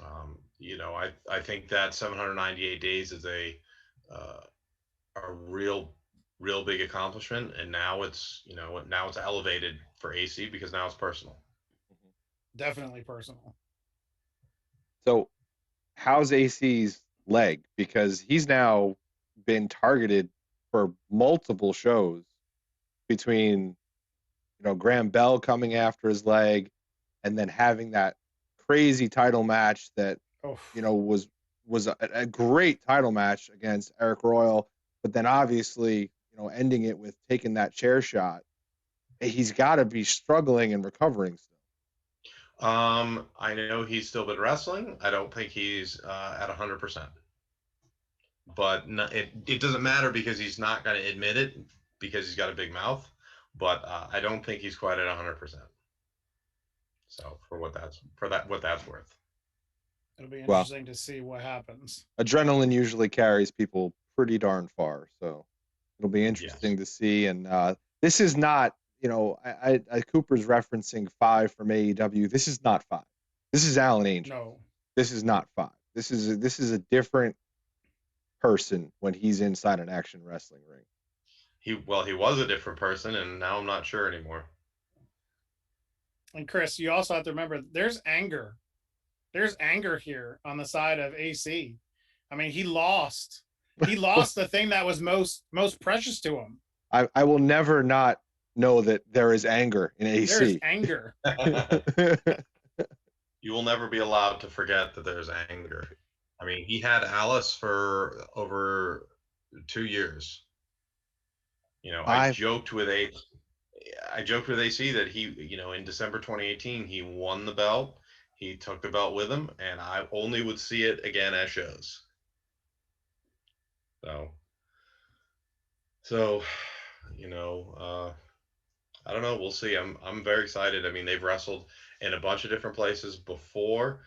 I think that 798 days is a real big accomplishment. And now it's elevated for AC because now it's personal. Definitely personal. So, how's AC's leg? Because he's now been targeted for multiple shows between Graham Bell coming after his leg and then having that crazy title match that was a great title match against Eric Royal, but then obviously ending it with taking that chair shot. He's got to be struggling and recovering still. I know he's still been wrestling. I don't think he's at 100%. But it doesn't matter because he's not going to admit it because he's got a big mouth. but I don't think he's quite at 100%. So what that's worth. It'll be Well, interesting to see what happens. adrenaline usually carries people pretty darn far, so it'll be interesting to see. And this is not, Cooper's referencing 5 from AEW. This is not 5. This is Alan Angel. No. This is not 5. This is a different person when he's inside an action wrestling ring. He was a different person, and now I'm not sure anymore. And Chris, you also have to remember there's anger. There's anger here on the side of AC. I mean, he lost the thing that was most precious to him. I will never not know that there is anger in AC. There's anger. You will never be allowed to forget that there's anger. I mean, he had Alice for over 2 years. I joked with AC that he, in December 2018, he won the belt. He took the belt with him, and I only would see it again at shows. So, I don't know. We'll see. I'm very excited. I mean, they've wrestled in a bunch of different places before.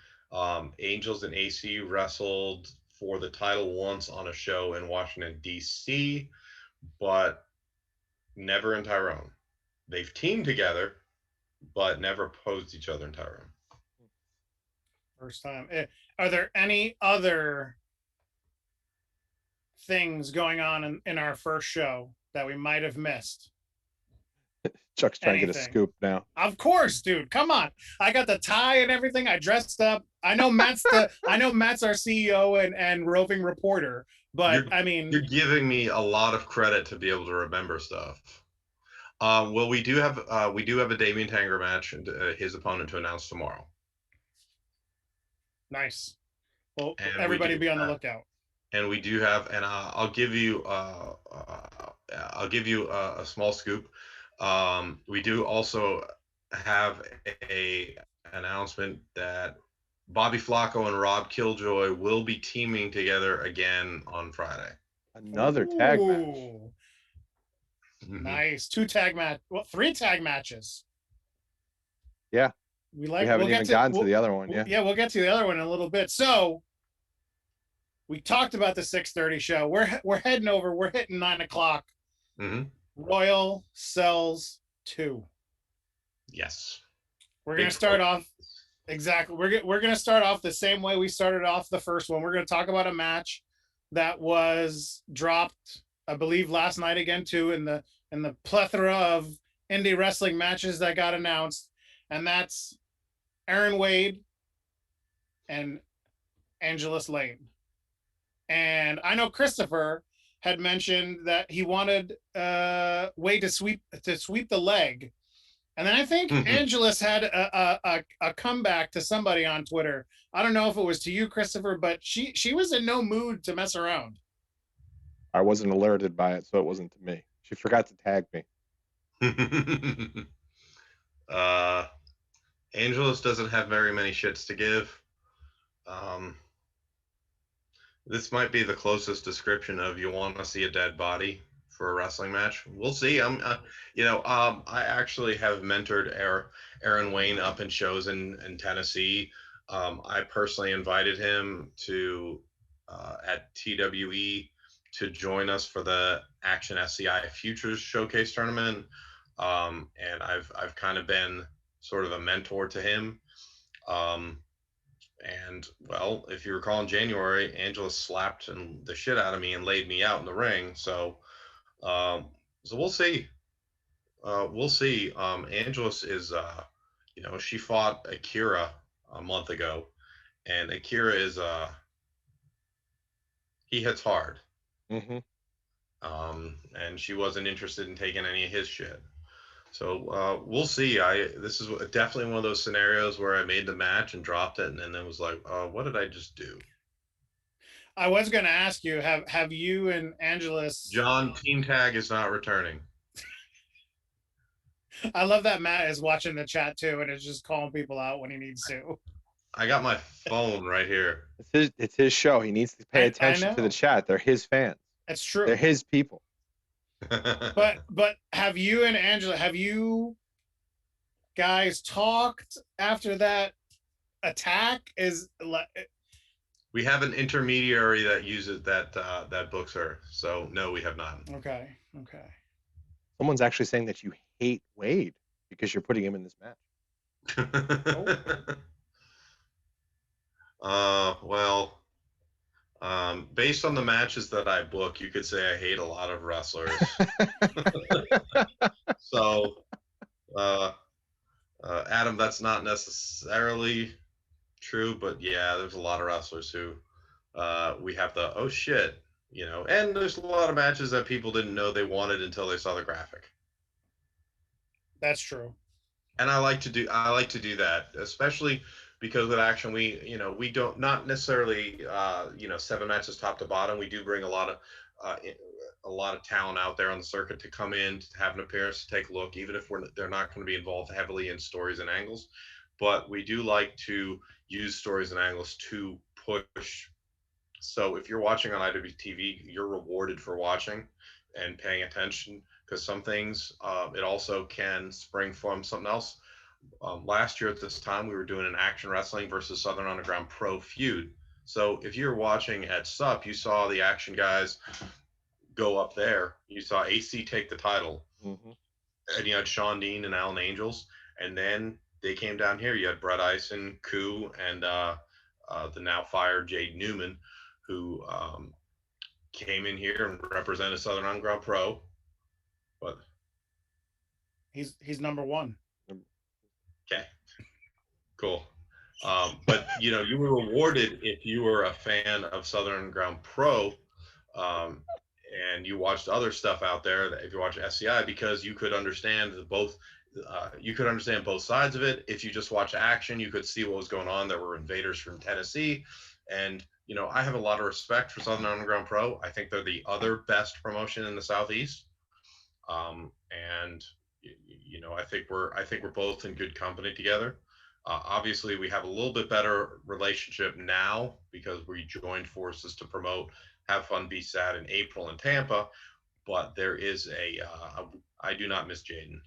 Angels and AC wrestled for the title once on a show in Washington, D.C., but never in Tyrone. They've teamed together, but never opposed each other in Tyrone. First time. Are there any other things going on in our first show that we might have missed? Chuck's trying to get a scoop now. Of course, dude. Come on. I got the tie and everything. I dressed up. I know Matt's our CEO and roving reporter, but you're giving me a lot of credit to be able to remember stuff. Well, we do have a Damian Tanger match and his opponent to announce tomorrow. Nice. Well, and everybody be on the lookout. And we do have, and I'll give you a small scoop. We do also have a announcement that Bobby Flacco and Rob Killjoy will be teaming together again on Friday. Another tag match. Nice. 3 tag matches. Yeah. We haven't even gotten to the other one. Yeah, we'll get to the other one in a little bit. So we talked about the 6:30 show. We're heading over. We're hitting 9:00. Mm-hmm. Royal Cells 2. Yes. We're going to start off exactly. We're going to start off the same way we started off the first one. We're going to talk about a match that was dropped, I believe, last night again too, in the plethora of indie wrestling matches that got announced, and that's Aaron Wade and Angelus Lane. And I know Christopher had mentioned that he wanted Wade to sweep the leg, and then I think Angelus had a comeback to somebody on Twitter. I don't know if it was to you, Christopher, but she was in no mood to mess around. I wasn't alerted by it, so it wasn't to me. She forgot to tag me. Angelus doesn't have very many shits to give. This might be the closest description of you want to see a dead body for a wrestling match. We'll see. I actually have mentored Aaron Wayne up in shows in Tennessee. I personally invited him to at TWE to join us for the Action SCI Futures Showcase tournament, and I've kind of been sort of a mentor to him. And well, if you recall in January, Angela slapped the shit out of me and laid me out in the ring. So we'll see. We'll see. Angelus is, she fought Akira a month ago, and Akira is, he hits hard. Mm-hmm. And she wasn't interested in taking any of his shit. So we'll see. This is definitely one of those scenarios where I made the match and dropped it, and then it was like, what did I just do? I was going to ask you, have you and Angelus... John, team tag is not returning. I love that Matt is watching the chat too, and is just calling people out when he needs to. I got my phone right here. It's his show. He needs to pay attention to the chat. They're his fans. That's true. They're his people. But have you and Angela, have you guys talked after that attack? We have an intermediary that uses that books her. So no, we have not. Okay. Someone's actually saying that you hate Wade because you're putting him in this match. Well, based on the matches that I book, you could say I hate a lot of wrestlers. So, Adam, that's not necessarily true, but yeah, there's a lot of wrestlers who we have the oh shit, and there's a lot of matches that people didn't know they wanted until they saw the graphic. That's true. And I like to do that, especially because with Action we don't not necessarily 7 matches top to bottom. We do bring a lot of talent out there on the circuit to come in, to have an appearance, to take a look, even if they're not going to be involved heavily in stories and angles. But we do like to use stories and angles to push. So if you're watching on iwtv, you're rewarded for watching and paying attention, because some things it also can spring from something else. Last year at this time, we were doing an Action Wrestling versus Southern Underground Pro feud. So if you're watching at SUP, you saw the Action guys go up there. You saw AC take the title, and you had Sean Dean and Alan Angels, and then they came down here. You had Brett Ison, Koo, and the now fired Jade Newman, who came in here and represented Southern Underground Pro. But he's number 1. Okay, cool. But you were rewarded if you were a fan of Southern Underground Pro, and you watched other stuff out there. If you watch SCI, because you could understand both. You could understand both sides of it. If you just watch Action, you could see what was going on. There were invaders from Tennessee, and I have a lot of respect for Southern Underground Pro. I think they're the other best promotion in the Southeast, and I think we're both in good company together. Obviously, we have a little bit better relationship now because we joined forces to promote Have Fun Be Sad in April in Tampa. But there is I do not miss Jaden,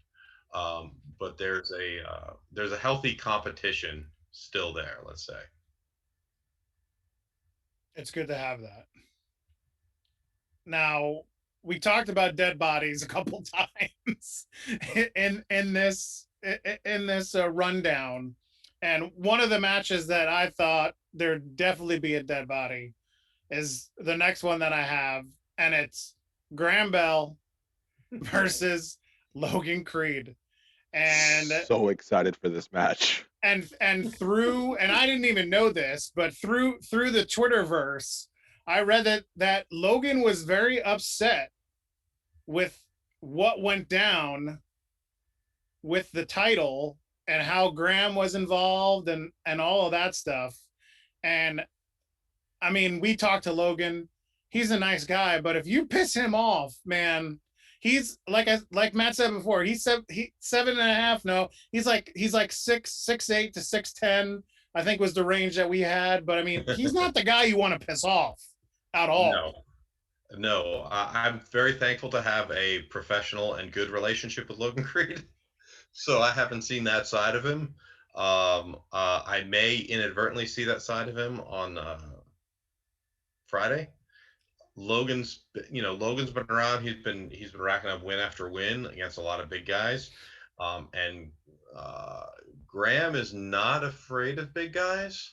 but there's a healthy competition still there. Let's say it's good to have that. Now, we talked about dead bodies a couple times in this rundown, and one of the matches that I thought there'd definitely be a dead body is the next one that I have, and it's Graham Bell versus Logan Creed. And so excited for this match. And I didn't even know this, but through the Twitterverse, I read that Logan was very upset with what went down with the title and how Graham was involved and all of that stuff. And I mean, we talked to Logan. He's a nice guy, but if you piss him off, man, he's like Matt said before, he's 7.5. No, he's like 6'8" to 6'10", I think was the range that we had. But I mean, he's not the guy you want to piss off at all. No, I'm very thankful to have a professional and good relationship with Logan Creed. So I haven't seen that side of him. I may inadvertently see that side of him on Friday. Logan's been around. He's been racking up win after win against a lot of big guys, and Graham is not afraid of big guys.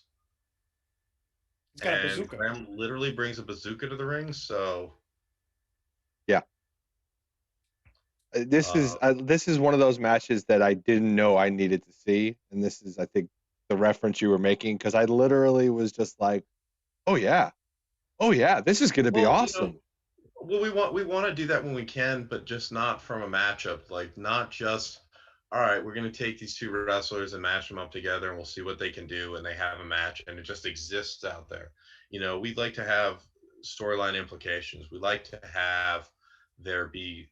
He's got a bazooka. Graham literally brings a bazooka to the ring. So yeah, this is one of those matches that I didn't know I needed to see, and this is, I think, the reference you were making, because I literally was just like, oh yeah, this is going to be awesome. Well, we want to do that when we can, but just not from a matchup. Like, not just, all right, we're going to take these two wrestlers and match them up together, and we'll see what they can do, and they have a match, and it just exists out there. We'd like to have storyline implications. We'd like to have there be,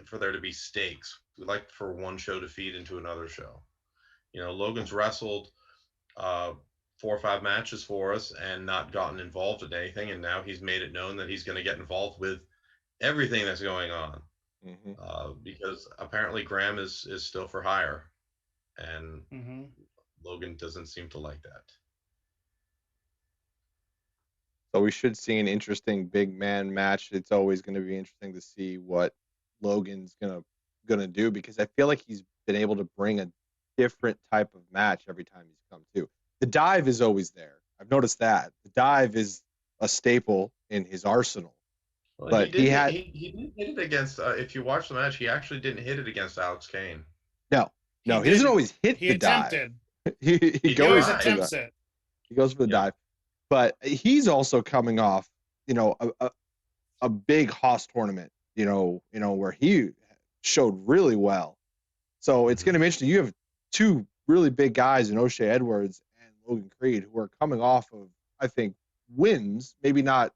for there to be stakes. We'd like for one show to feed into another show. Logan's wrestled 4 or 5 matches for us and not gotten involved in anything, and now he's made it known that he's going to get involved with everything that's going on, Mhm. because apparently Graham is still for hire, and Mm-hmm. Logan doesn't seem to like that. So we should see an interesting big man match. It's always going to be interesting to see what Logan's gonna do because I feel like he's been able to bring a different type of match every time he's come to. The dive is always there. I've noticed that. The dive is a staple in his arsenal. Well, he But he didn't. had He didn't hit it against. If you watch the match, he actually didn't hit it against Alex Kane. no, He no, he doesn't didn't. always hit He the dive. attempted. He He He always goes for tried. the attempts it. he goes for the Yeah. dive. But he's also coming off, a big Haas tournament, where he showed really well. So it's Mhm. going to be interesting. You have two really big guys in O'Shea Edwards and Logan Creed who are coming off of, I think, wins. Maybe not,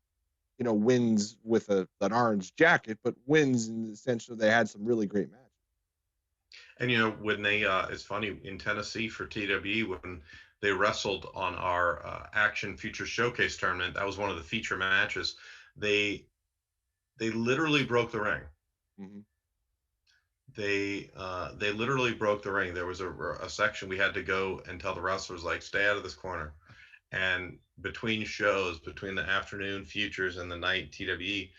wins with an orange jacket, but wins in the sense that they had some really great matches. And when they, it's funny in Tennessee for TWE when they wrestled on our Action Future Showcase tournament. That was one of the feature matches. They literally broke the ring. Mm-hmm. They literally broke the ring. There was a section we had to go and tell the wrestlers like, stay out of this corner. And between shows, between the afternoon futures and the night TWE,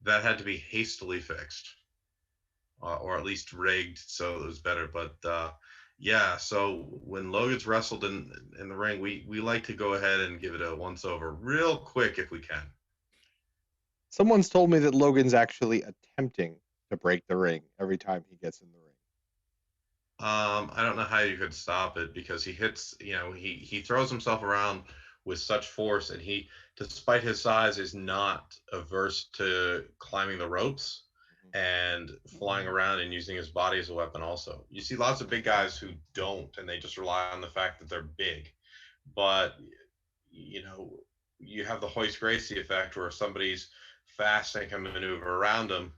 that had to be hastily fixed, or at least rigged so it was better. But yeah, so when Logan's wrestled in the ring, we like to go ahead and give it a once over real quick if we can. Someone's told me that Logan's actually attempting to break the ring every time he gets in the ring. I don't know how you could stop it because he hits, he throws himself around with such force, and he, despite his size, is not averse to climbing the ropes and flying around and using his body as a weapon also. You see lots of big guys who don't, and they just rely on the fact that they're big. But, you have the Hoist Gracie effect where if somebody's fast and can maneuver around them.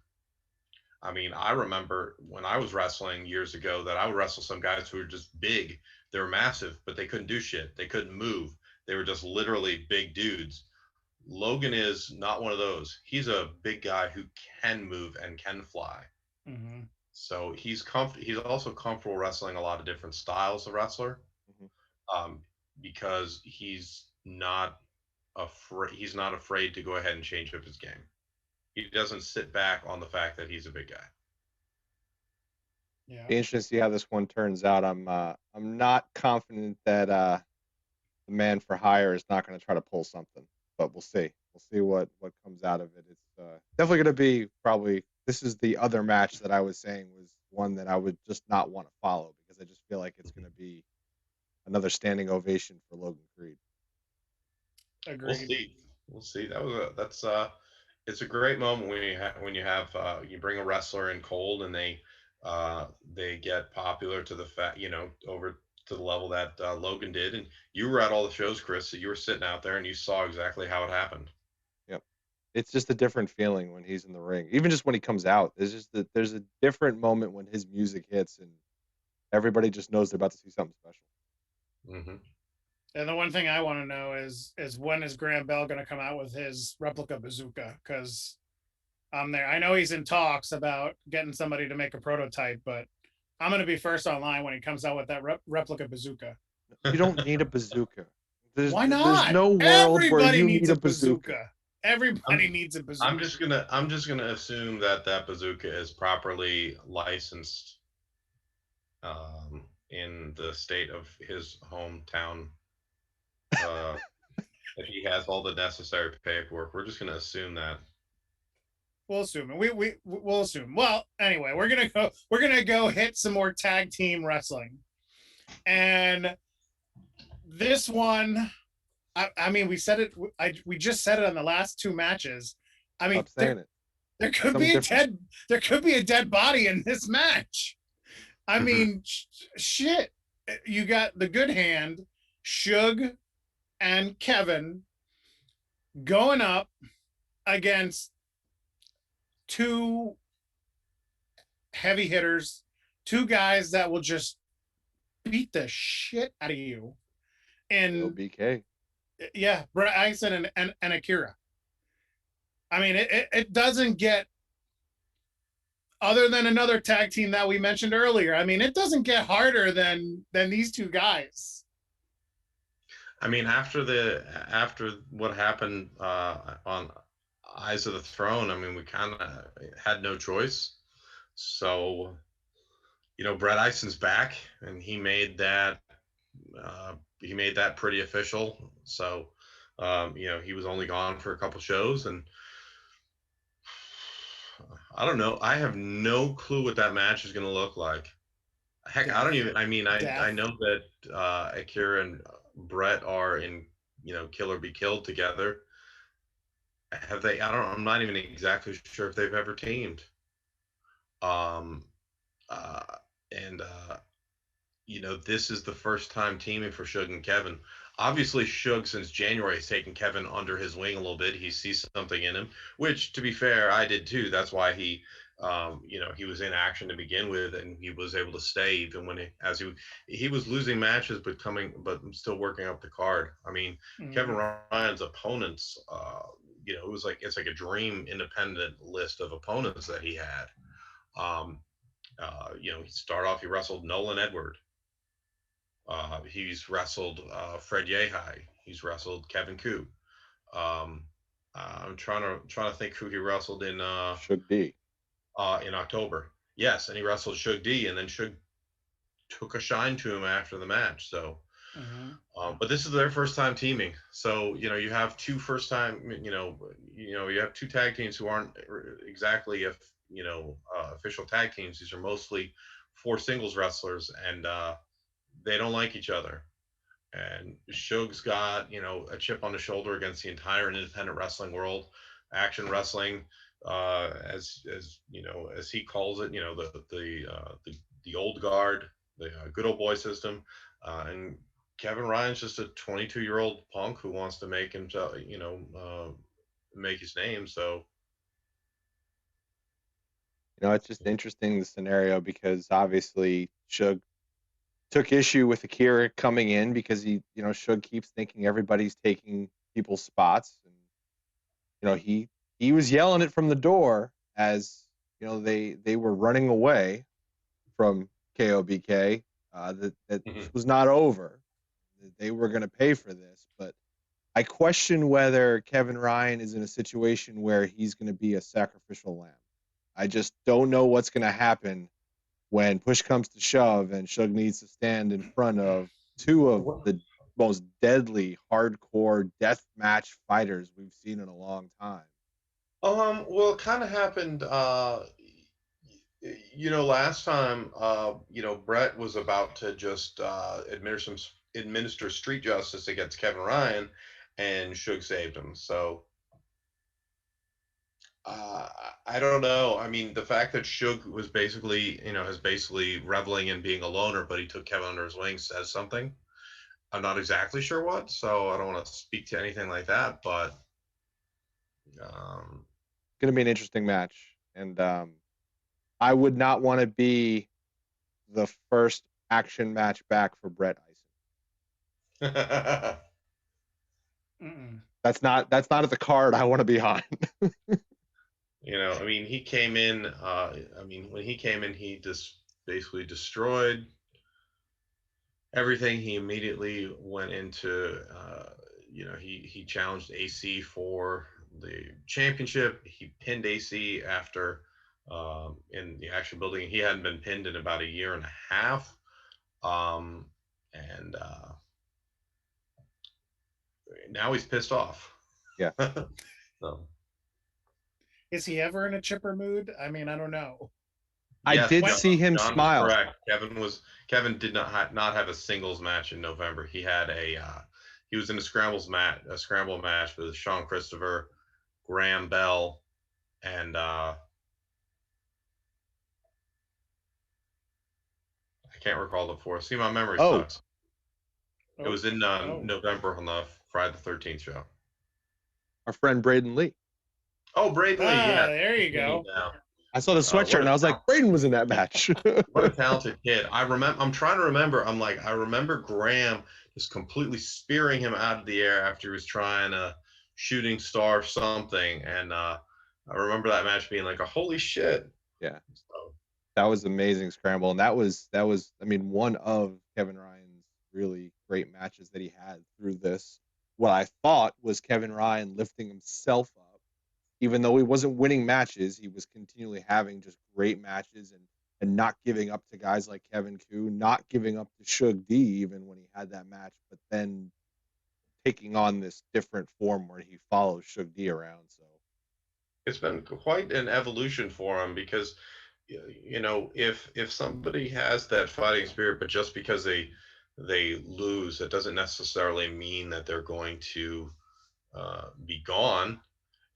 I mean, I remember when I was wrestling years ago that I would wrestle some guys who were just big. They were massive, but they couldn't do shit. They couldn't move. They were just literally big dudes. Logan is not one of those. He's a big guy who can move and can fly. Mm-hmm. So he's also comfortable wrestling a lot of different styles of wrestler, Mm-hmm. because he's not afraid. He's not afraid to go ahead and change up his game. He doesn't sit back on the fact that he's a big guy. Yeah. Be interesting to see how this one turns out. I'm not confident that the man for hire is not going to try to pull something, but we'll see. We'll see what comes out of it. It's definitely going to be probably. This is the other match that I was saying was one that I would just not want to follow because I just feel like it's going to be another standing ovation for Logan Creed. Agreed. We'll see. We'll see. It's a great moment when you have you bring a wrestler in cold and they get popular to the over to the level that Logan did, and you were at all the shows, Chris, so you were sitting out there and you saw exactly how it happened. Yep, it's just a different feeling when he's in the ring. Even just when he comes out, there's a different moment when his music hits and everybody just knows they're about to see something special. Mm-hmm. And the one thing I want to know is when is Graham Bell going to come out with his replica bazooka? Because I'm there. I know he's in talks about getting somebody to make a prototype, but I'm going to be first online when he comes out with that replica bazooka. You don't need a bazooka. Why not? There's no world Everybody where you need a bazooka. Everybody needs a bazooka. I'm just gonna assume that bazooka is properly licensed in the state of his hometown. If he has all the necessary paperwork, we're just gonna assume that. We'll assume it. We'll assume. Well, anyway, we're gonna go hit some more tag team wrestling, and this one, I mean, we said it. We just said it on the last two matches. I mean, there could be a dead body in this match. I mean, shit. You got the Good Hand, Suge, and Kevin going up against two heavy hitters, two guys that will just beat the shit out of you. And BK. Yeah, Bryson and Akira. I mean, it doesn't get other than another tag team that we mentioned earlier. I mean, it doesn't get harder than these two guys. I mean, after what happened on Eyes of the Throne, I mean, we kind of had no choice. So, Brett Eison's back, and he made that pretty official. So, he was only gone for a couple shows, and I don't know. I have no clue what that match is going to look like. Heck, I don't even. I mean, I know that Akira and Brett are in, Kill or Be Killed together. Have they? I'm not even exactly sure if they've ever teamed. Um, uh, and this is the first time teaming for Suge and Kevin. Obviously, Suge since January has taken Kevin under his wing a little bit. He sees something in him, which, to be fair, I did too. That's why he was in action to begin with, and he was able to stay even when he was losing matches, but still working up the card. I mean, Kevin Ryan's opponents, it's like a dream independent list of opponents that he had. He wrestled Nolan Edward. He's wrestled Fred Yehai. He's wrestled Kevin Koo. I'm trying to think who he wrestled in Should be in October. Yes, and he wrestled Suge D, and then Suge took a shine to him after the match. So, but this is their first time teaming. So you have two first time. You have two tag teams who aren't exactly official tag teams. These are mostly 4 singles wrestlers, and they don't like each other. And Suge's got a chip on the shoulder against the entire independent wrestling world, action wrestling, as he calls it, the old guard, the good old boy system, and Kevin Ryan's just a 22-year-old punk who wants to make himself, make his name. So, it's just interesting, the scenario, because obviously Suge took issue with Akira coming in because Suge keeps thinking everybody's taking people's spots, and he was yelling it from the door as they were running away from KOBK, that this was not over, that they were going to pay for this. But I question whether Kevin Ryan is in a situation where he's going to be a sacrificial lamb. I just don't know what's going to happen when push comes to shove and Suge needs to stand in front of 2 of the most deadly hardcore death match fighters we've seen in a long time. Well, it kind of happened, last time, Brett was about to just administer street justice against Kevin Ryan, and Suge saved him. So, I don't know. I mean, the fact that Suge was basically reveling in being a loner, but he took Kevin under his wing says something. I'm not exactly sure what, so I don't want to speak to anything like that, but going to be an interesting match, and I would not want to be the first action match back for Brett Eisen. That's not at the card I want to be on. I mean, he came in. When he came in, he just basically destroyed everything. He immediately went into, he challenged AC for the championship. He pinned AC after in the action building. He hadn't been pinned in about 1.5 years. And now he's pissed off. Yeah. So. Is he ever in a chipper mood? I mean, I don't know. I did see him smile. Correct. Kevin did not have a singles match in November. He had he was in a scramble match with Sean Christopher, Graham Bell, and I can't recall the fourth. See, my memory sucks. It was in November on the Friday the 13th show. Our friend Braden Lee. Oh, Braden Lee, yeah. There you go. I saw the sweatshirt and I was like, Braden was in that match. What a talented kid. I'm trying to remember. I remember Graham just completely spearing him out of the air after he was trying a shooting star something. And I remember that match being like, holy shit. Yeah. So, That was amazing scramble, and that was I mean, one of Kevin Ryan's really great matches that he had through this. What I thought was Kevin Ryan lifting himself up, even though he wasn't winning matches, he was continually having just great matches and not giving up to guys like Kevin Koo, not giving up to Shug D even when he had that match, but then taking on this different form where he follows Shug D around. So it's been quite an evolution for him because, if somebody has that fighting spirit, but just because they lose, that doesn't necessarily mean that they're going to be gone.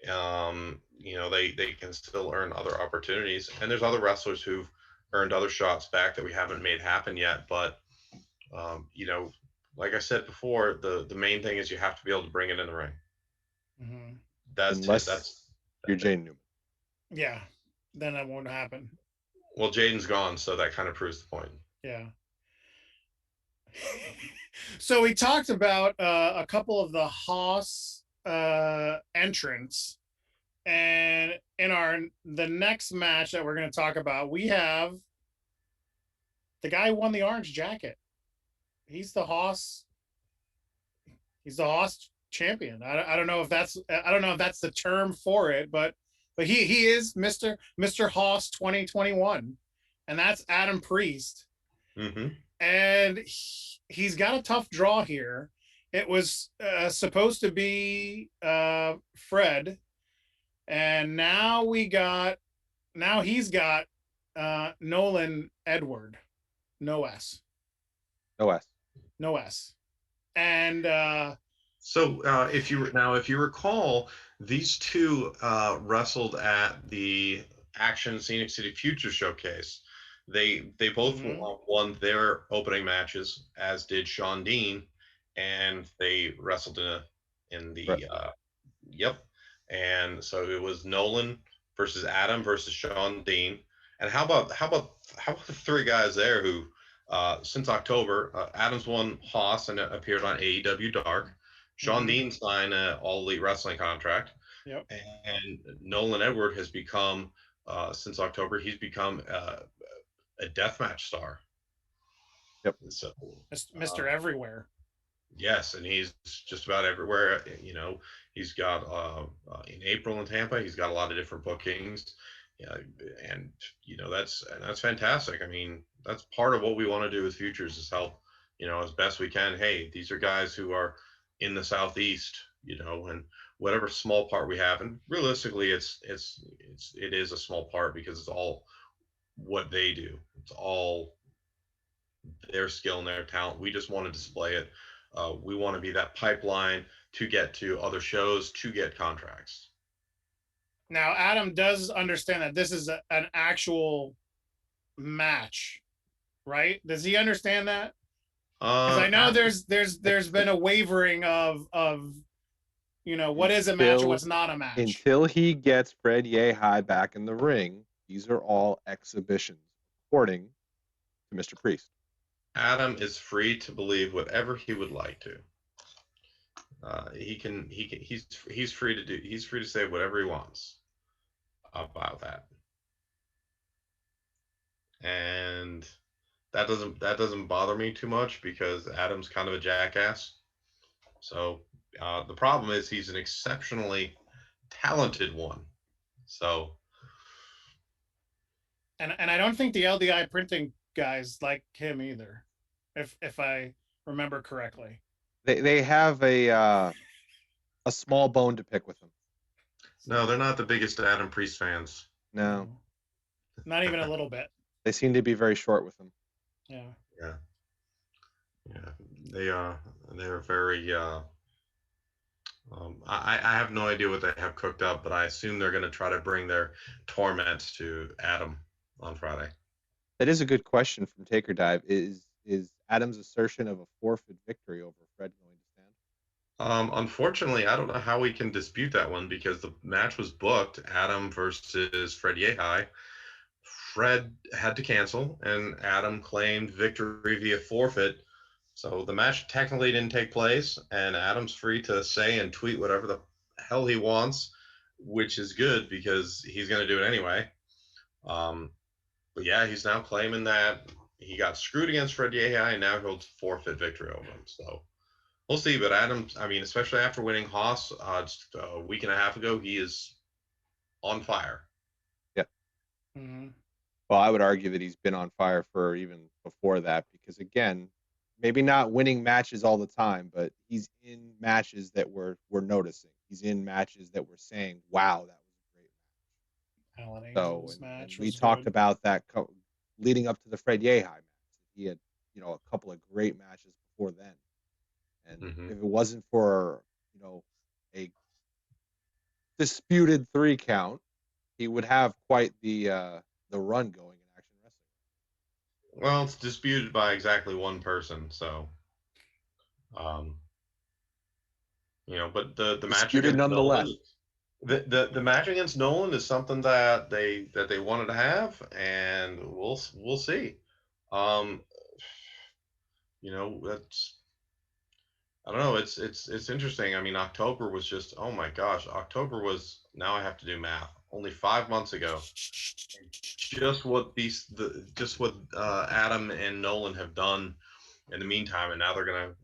They can still earn other opportunities, and there's other wrestlers who've earned other shots back that we haven't made happen yet. But like I said before, the main thing is you have to be able to bring it in the ring. Mhm. That's it. unless you're Jane Newman. Yeah, then that won't happen. Well, Jaden's gone, so that kind of proves the point. Yeah. So we talked about a couple of the Haas entrants, and in the next match that we're going to talk about, we have the guy who won the orange jacket. He's the Haas champion. I don't know if that's the term for it, but he is Mr. Haas 2021, and that's Adam Priest. Mm-hmm. And he's got a tough draw here. It was supposed to be Fred, and now he's got Nolan Edward, no S, and So if you recall, these two wrestled at the Action Scenic City Future Showcase. They both won their opening matches, as did Sean Dean, and they wrestled in the yep. And so it was Nolan versus Adam versus Sean Dean. And how about the three guys there who since October, Adams won Haas and appeared on AEW Dark. Sean Dean signed an All Elite Wrestling contract. Yep. And Nolan Edward has become since October, he's become a deathmatch star. Yep. So Mr. Everywhere. Yes, and he's just about everywhere. He's got in April in Tampa, he's got a lot of different bookings. Yeah, and that's fantastic. I mean, that's part of what we want to do with Futures is help, as best we can. Hey, these are guys who are in the Southeast, and whatever small part we have, and realistically, it is a small part because it's all what they do. It's all their skill and their talent. We just want to display it. We want to be that pipeline to get to other shows, to get contracts. Now, Adam does understand that this is an actual match, right? Does he understand that? Because I know there's been a wavering of what is a match and what's not a match. Until he gets Fred Yehi back in the ring, these are all exhibitions, according to Mr. Priest. Adam is free to believe whatever he would like to. He's free to say whatever he wants about that, and that doesn't bother me too much because Adam's kind of a jackass. So the problem is he's an exceptionally talented one. So, and I don't think the LDI printing guys like him either, if I remember correctly. They have a small bone to pick with him. No, they're not the biggest Adam Priest fans. No, not even a little bit. They seem to be very short with him. Yeah. They are. They're very. I have no idea what they have cooked up, but I assume they're going to try to bring their torment to Adam on Friday. That is a good question from Taker Dive. Is Adam's assertion of a forfeit victory over Fred going to stand? Unfortunately, I don't know how we can dispute that one because the match was booked, Adam versus Fred Yehi. Fred had to cancel, and Adam claimed victory via forfeit. So the match technically didn't take place, and Adam's free to say and tweet whatever the hell he wants, which is good because he's going to do it anyway. But yeah, he's now claiming that he got screwed against Fred Yehi and now holds forfeit victory over him. So we'll see. But Adam, I mean, especially after winning Haas just a week and a half ago, he is on fire. Yep. Mhm. Well, I would argue that he's been on fire for even before that because, again, maybe not winning matches all the time, but he's in matches that we're noticing. He's in matches that we're saying, "Wow, that was a great match." Alan So, Angel's match and we was talked good. about that leading up to the Fred Yehi match. He had, a couple of great matches before then, and Mhm. if it wasn't for a disputed 3 count, he would have quite the run going in Action Wrestling. Well, it's disputed by exactly one person, so but the match Disputed against nonetheless. Nolan, the match against Nolan is something that they wanted to have, and we'll see. That's, I don't know. It's interesting. I mean, October was just, oh my gosh, October was, now I have to do math. Only 5 months ago. Just what Adam and Nolan have done in the meantime, and now they're gonna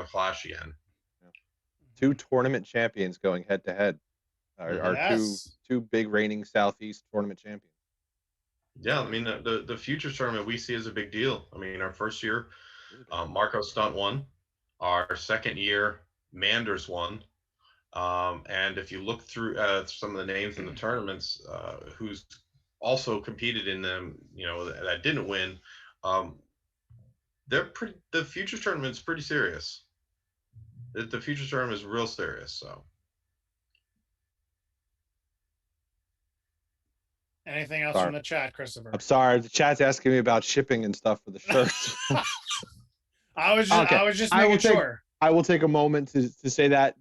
clash again. 2 tournament champions going head to head. Our Yes. two big reigning Southeast tournament champions. Yeah, I mean the future tournament we see as a big deal. I mean, our first year, Marco Stunt won. Our second year, Manders won. And if you look through some of the names in the tournaments, who's also competed in them, that didn't win, the future tournament's pretty serious. The future tournament is real serious. So. Anything else Sorry. from the chat, Christopher? I'm sorry, the chat's asking me about shipping and stuff for the shirts. I was just making sure. I will take a moment to say that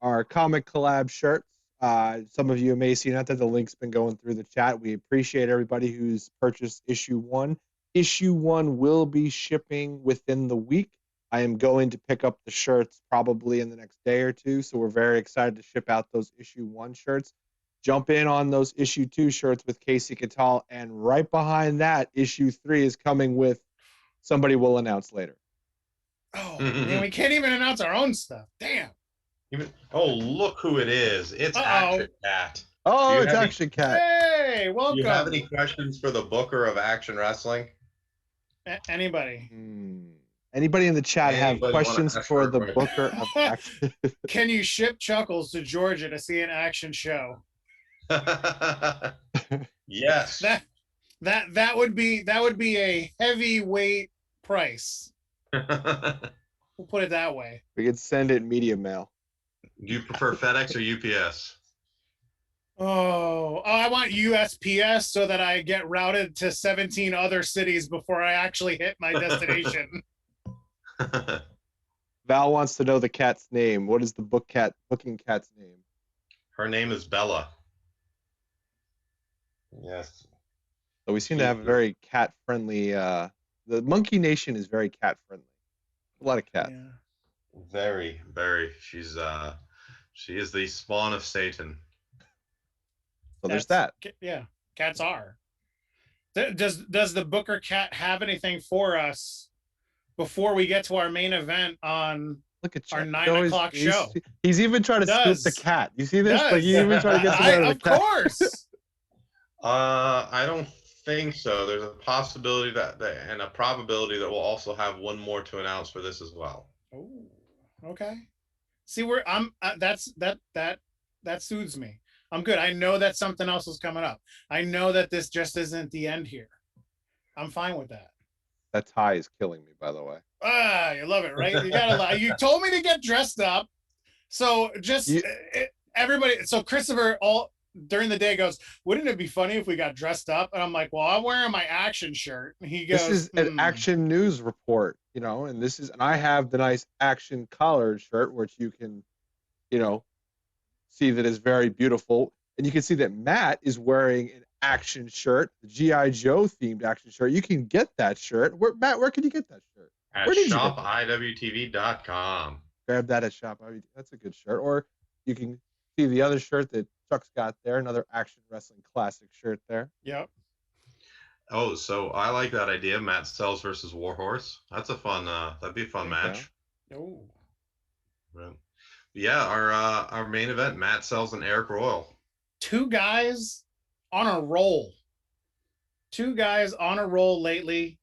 our comic collab shirts. Some of you may have seen that the link's been going through the chat. We appreciate everybody who's purchased issue 1. Issue 1 will be shipping within the week. I am going to pick up the shirts probably in the next day or two, so we're very excited to ship out those issue 1 shirts. Jump in on those issue 2 shirts with Casey Catal, and right behind that, issue 3 is coming with somebody we'll announce later. Oh man, we can't even announce our own stuff. Damn. Look who it is! It's Action Cat. Oh, it's Action Cat. Hey, welcome. Do you have any questions for the booker of Action Wrestling? Anybody? Anybody in the chat have questions for the booker of Action? Can you ship Chuckles to Georgia to see an action show? Yes. That would be a heavyweight price. We'll put it that way. We could send it media mail. Do you prefer FedEx or UPS? Oh, I want USPS so that I get routed to 17 other cities before I actually hit my destination. Val wants to know the cat's name. What is the booking cat's name? Her name is Bella. Yes. So we seem to have a very cat-friendly. The Monkey Nation is very cat-friendly. A lot of cats. Yeah. Very, very. She is the spawn of Satan. So there's that. Yeah, cats are. Does the Booker Cat have anything for us before we get to our main event on our 9 o'clock show? He's even trying to scoop the cat. You see this? Like he even trying to get some out of the cat. Of course. I don't think so. There's a possibility and a probability that we'll also have one more to announce for this as well. Oh, okay. See, that soothes me. I'm good. I know that something else is coming up. I know that this just isn't the end here. I'm fine with that. That tie is killing me, by the way. You love it, right? You gotta lie. You told me to get dressed up. So everybody, so Christopher during the day goes, wouldn't it be funny if we got dressed up? And I'm like, well, I'm wearing my action shirt. And he goes, this is an action news report, and I have the nice action collared shirt, which you can, see that is very beautiful. And you can see that Matt is wearing an action shirt, the G.I. Joe themed action shirt. You can get that shirt. Matt, where can you get that shirt? At shopiwtv.com. Grab that at Shop. That's a good shirt. Or you can See the other shirt that Chuck's got there, another Action Wrestling Classic shirt there. Yep. Oh, so I like that idea. Matt Sells versus Warhorse. That's a fun. That'd be a fun There you match. Oh. Right. Yeah, our main event: Matt Sells and Eric Royal. Two guys on a roll. Two guys on a roll lately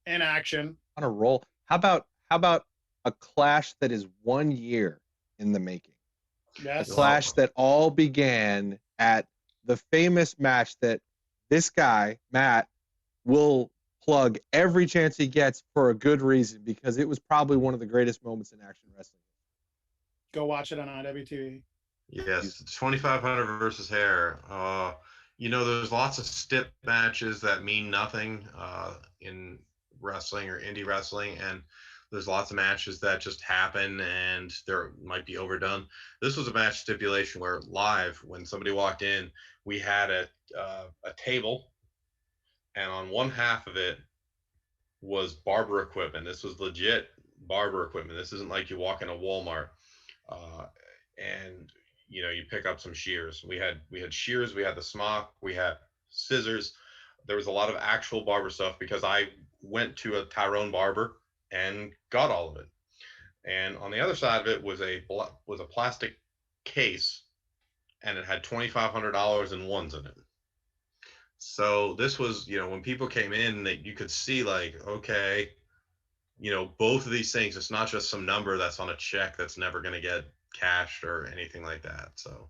in action. On a roll. How about a clash that is 1 year in the making? Yes. A clash that all began at the famous match that this guy, Matt, will plug every chance he gets for a good reason, because it was probably one of the greatest moments in action wrestling. Go watch it on iwtv. Yes, 2500 versus Hair. There's lots of stip matches that mean nothing in wrestling or indie wrestling, and there's lots of matches that just happen and there might be overdone. This was a match stipulation where live, when somebody walked in, we had a table, and on one half of it was barber equipment. This was legit barber equipment. This isn't like you walk in a Walmart and you pick up some shears. We had shears, we had the smock, we had scissors. There was a lot of actual barber stuff because I went to a Tyrone barber and got all of it. And on the other side of it was a plastic case, and it had $2,500 in ones in it. So this was, when people came in, that you could see like, okay, both of these things, it's not just some number that's on a check that's never going to get cashed or anything like that. So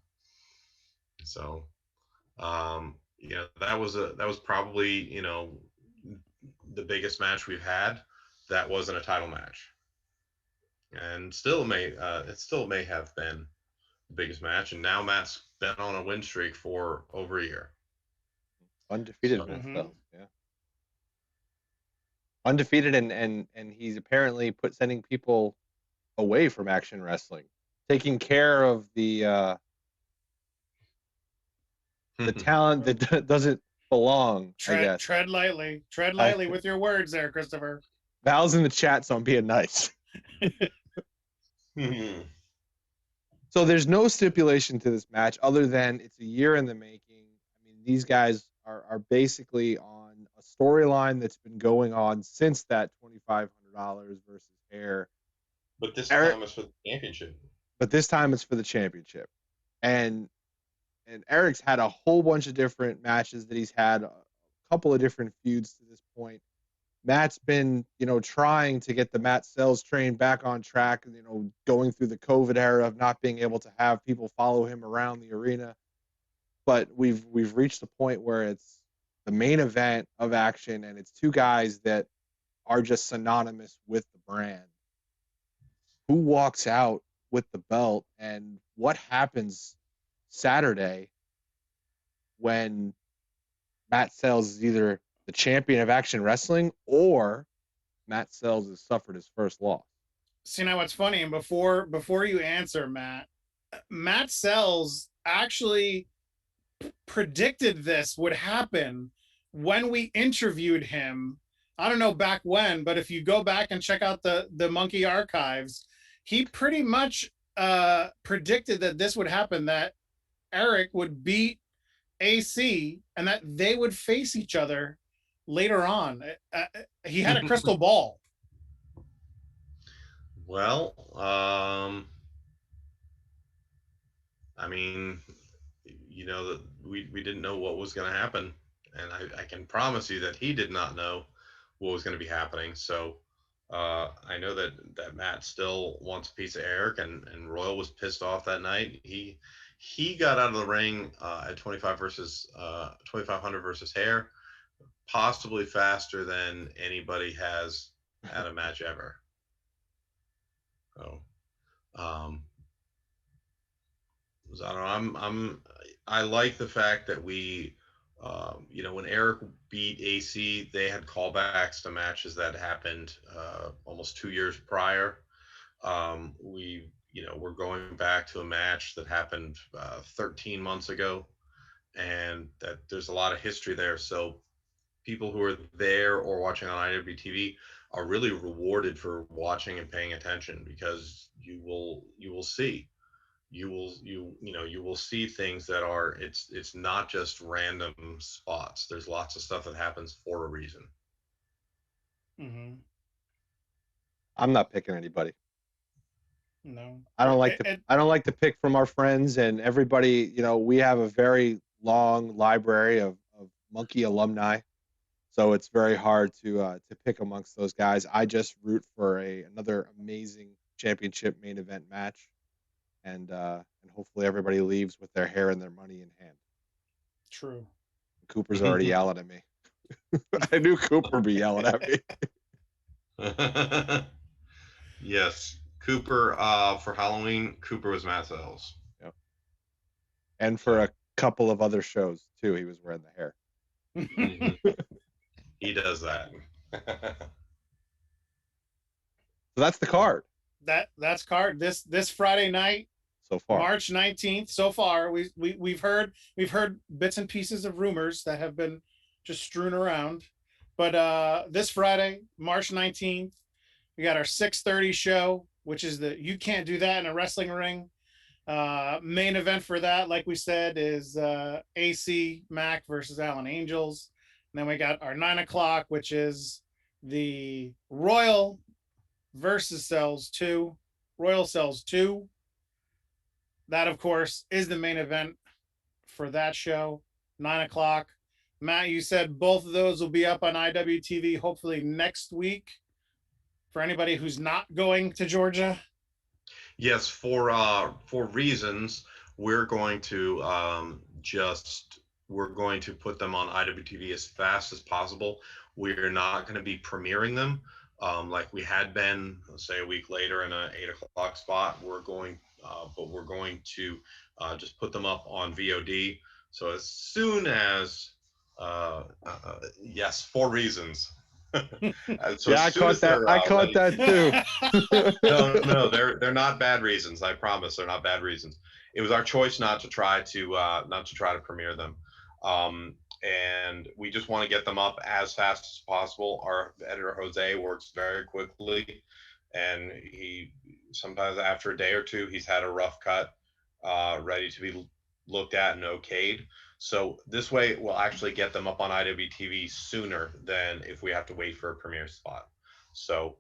that was probably, the biggest match we've had that wasn't a title match, and it still may have been the biggest match. And now Matt's been on a win streak for over a year. Undefeated in itself, yeah. Undefeated, and he's apparently sending people away from action wrestling, taking care of the talent that doesn't belong. I guess. Tread lightly with your words there, Christopher. Val's in the chat, so I'm being nice. So there's no stipulation to this match other than it's a year in the making. I mean, these guys are basically on a storyline that's been going on since that $2,500 versus Hair. But this time it's for the championship. But this time it's for the championship. And Eric's had a whole bunch of different matches that he's had, a couple of different feuds to this point. Matt's been, trying to get the Matt Sells train back on track, going through the COVID era of not being able to have people follow him around the arena. But we've reached a point where it's the main event of action, and it's two guys that are just synonymous with the brand. Who walks out with the belt, and what happens Saturday when Matt Sells is either the champion of action wrestling or Matt Sells has suffered his first loss? See, now what's funny, and before you answer, Matt Sells actually predicted this would happen when we interviewed him. I don't know back when, but if you go back and check out the Monkey archives, he pretty much predicted that this would happen, that Eric would beat AC and that they would face each other later on. He had a crystal ball. Well, I mean, that we didn't know what was going to happen, and I can promise you that he did not know what was going to be happening. So I know that Matt still wants a piece of Eric, and Royal was pissed off that night. He got out of the ring at 2,500 versus Hair, possibly faster than anybody has at a match ever. So, I don't know. I like the fact that we, when Eric beat AC, they had callbacks to matches that happened almost 2 years prior. We're going back to a match that happened 13 months ago, and that there's a lot of history there. So people who are there or watching on iwtv are really rewarded for watching and paying attention, because you will see you will see things that are, it's not just random spots. There's lots of stuff that happens for a reason. Mm-hmm. I'm not picking anybody. No, I don't like to pick from our friends and everybody. We have a very long library of Monkey alumni, so it's very hard to pick amongst those guys. I just root for another amazing championship main event match, and hopefully everybody leaves with their hair and their money in hand. True. Cooper's already yelling at me. I knew Cooper would be yelling at me. Yes, Cooper. For Halloween, Cooper was Matt Sells. Yep. And for a couple of other shows too, he was wearing the hair. Mm-hmm. He does that. So that's the card. That's card this Friday night. So far, March 19th. So far, we've heard bits and pieces of rumors that have been just strewn around. But this Friday, March 19th, we got our 6:30 show, which is You Can't Do That in a Wrestling Ring. Main event for that, like we said, is AC Mac versus Allen Angels. And then we got our 9 o'clock, which is the Royal versus Royal Cells 2. That, of course, is the main event for that show, 9 o'clock. Matt, you said both of those will be up on IWTV hopefully next week for anybody who's not going to Georgia. Yes, for reasons, we're going to put them on IWTV as fast as possible. We're not going to be premiering them like we had been, say, a week later in an 8 o'clock spot. We're going to just put them up on VOD. So as soon as yes, for reasons. So yeah, I caught that. I caught that too. No, they're not bad reasons. I promise, they're not bad reasons. It was our choice not to try to premiere them, and we just want to get them up as fast as possible. Our editor Jose works very quickly, and he sometimes after a day or two he's had a rough cut ready to be looked at and okayed. So this way we'll actually get them up on IWTV sooner than if we have to wait for a premiere spot. So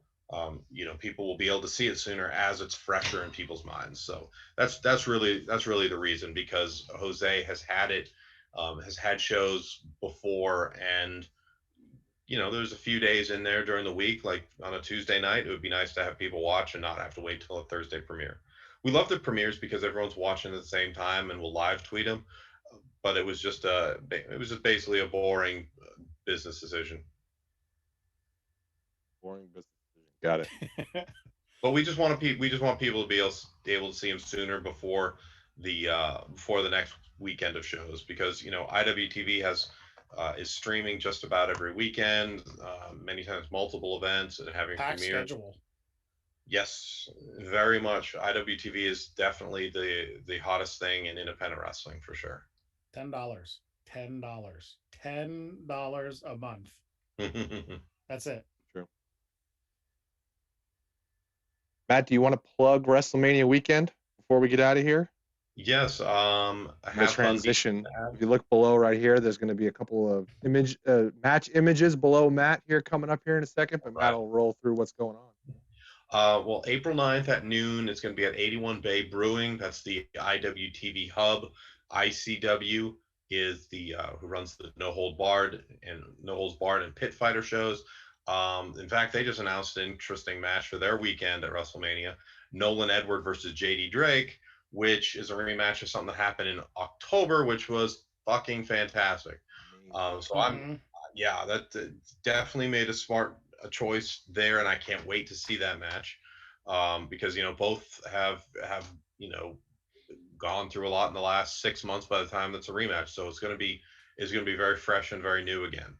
people will be able to see it sooner as it's fresher in people's minds. So that's really the reason, because Jose has had shows before, and there's a few days in there during the week, like on a Tuesday night, it would be nice to have people watch and not have to wait till a Thursday premiere. We love the premieres because everyone's watching at the same time and we'll live tweet them. But it was just basically a boring business decision. Boring business decision. Got it. But we just want people to be able to see them sooner before the next weekend of shows, because IWTV is streaming just about every weekend, many times multiple events, and having Packed premieres. schedule. Yes, very much. IWTV is definitely the hottest thing in independent wrestling for sure. $10 a month. That's it. True. Matt, do you want to plug WrestleMania weekend before we get out of here? Yes. The transition. If you look below right here, there's going to be a couple of match images below Matt here coming up here in a second, but Matt will roll through what's going on. Well, April 9th at noon, it's going to be at 81 Bay Brewing. That's the IWTV hub. ICW is the who runs the No Holds Barred and Pit Fighter shows. In fact, they just announced an interesting match for their weekend at WrestleMania: Nolan Edward versus JD Drake, which is a rematch of something that happened in October, which was fucking fantastic. That definitely made a choice there, and I can't wait to see that match, because both have gone through a lot in the last 6 months by the time that's a rematch, so it's going to be very fresh and very new again.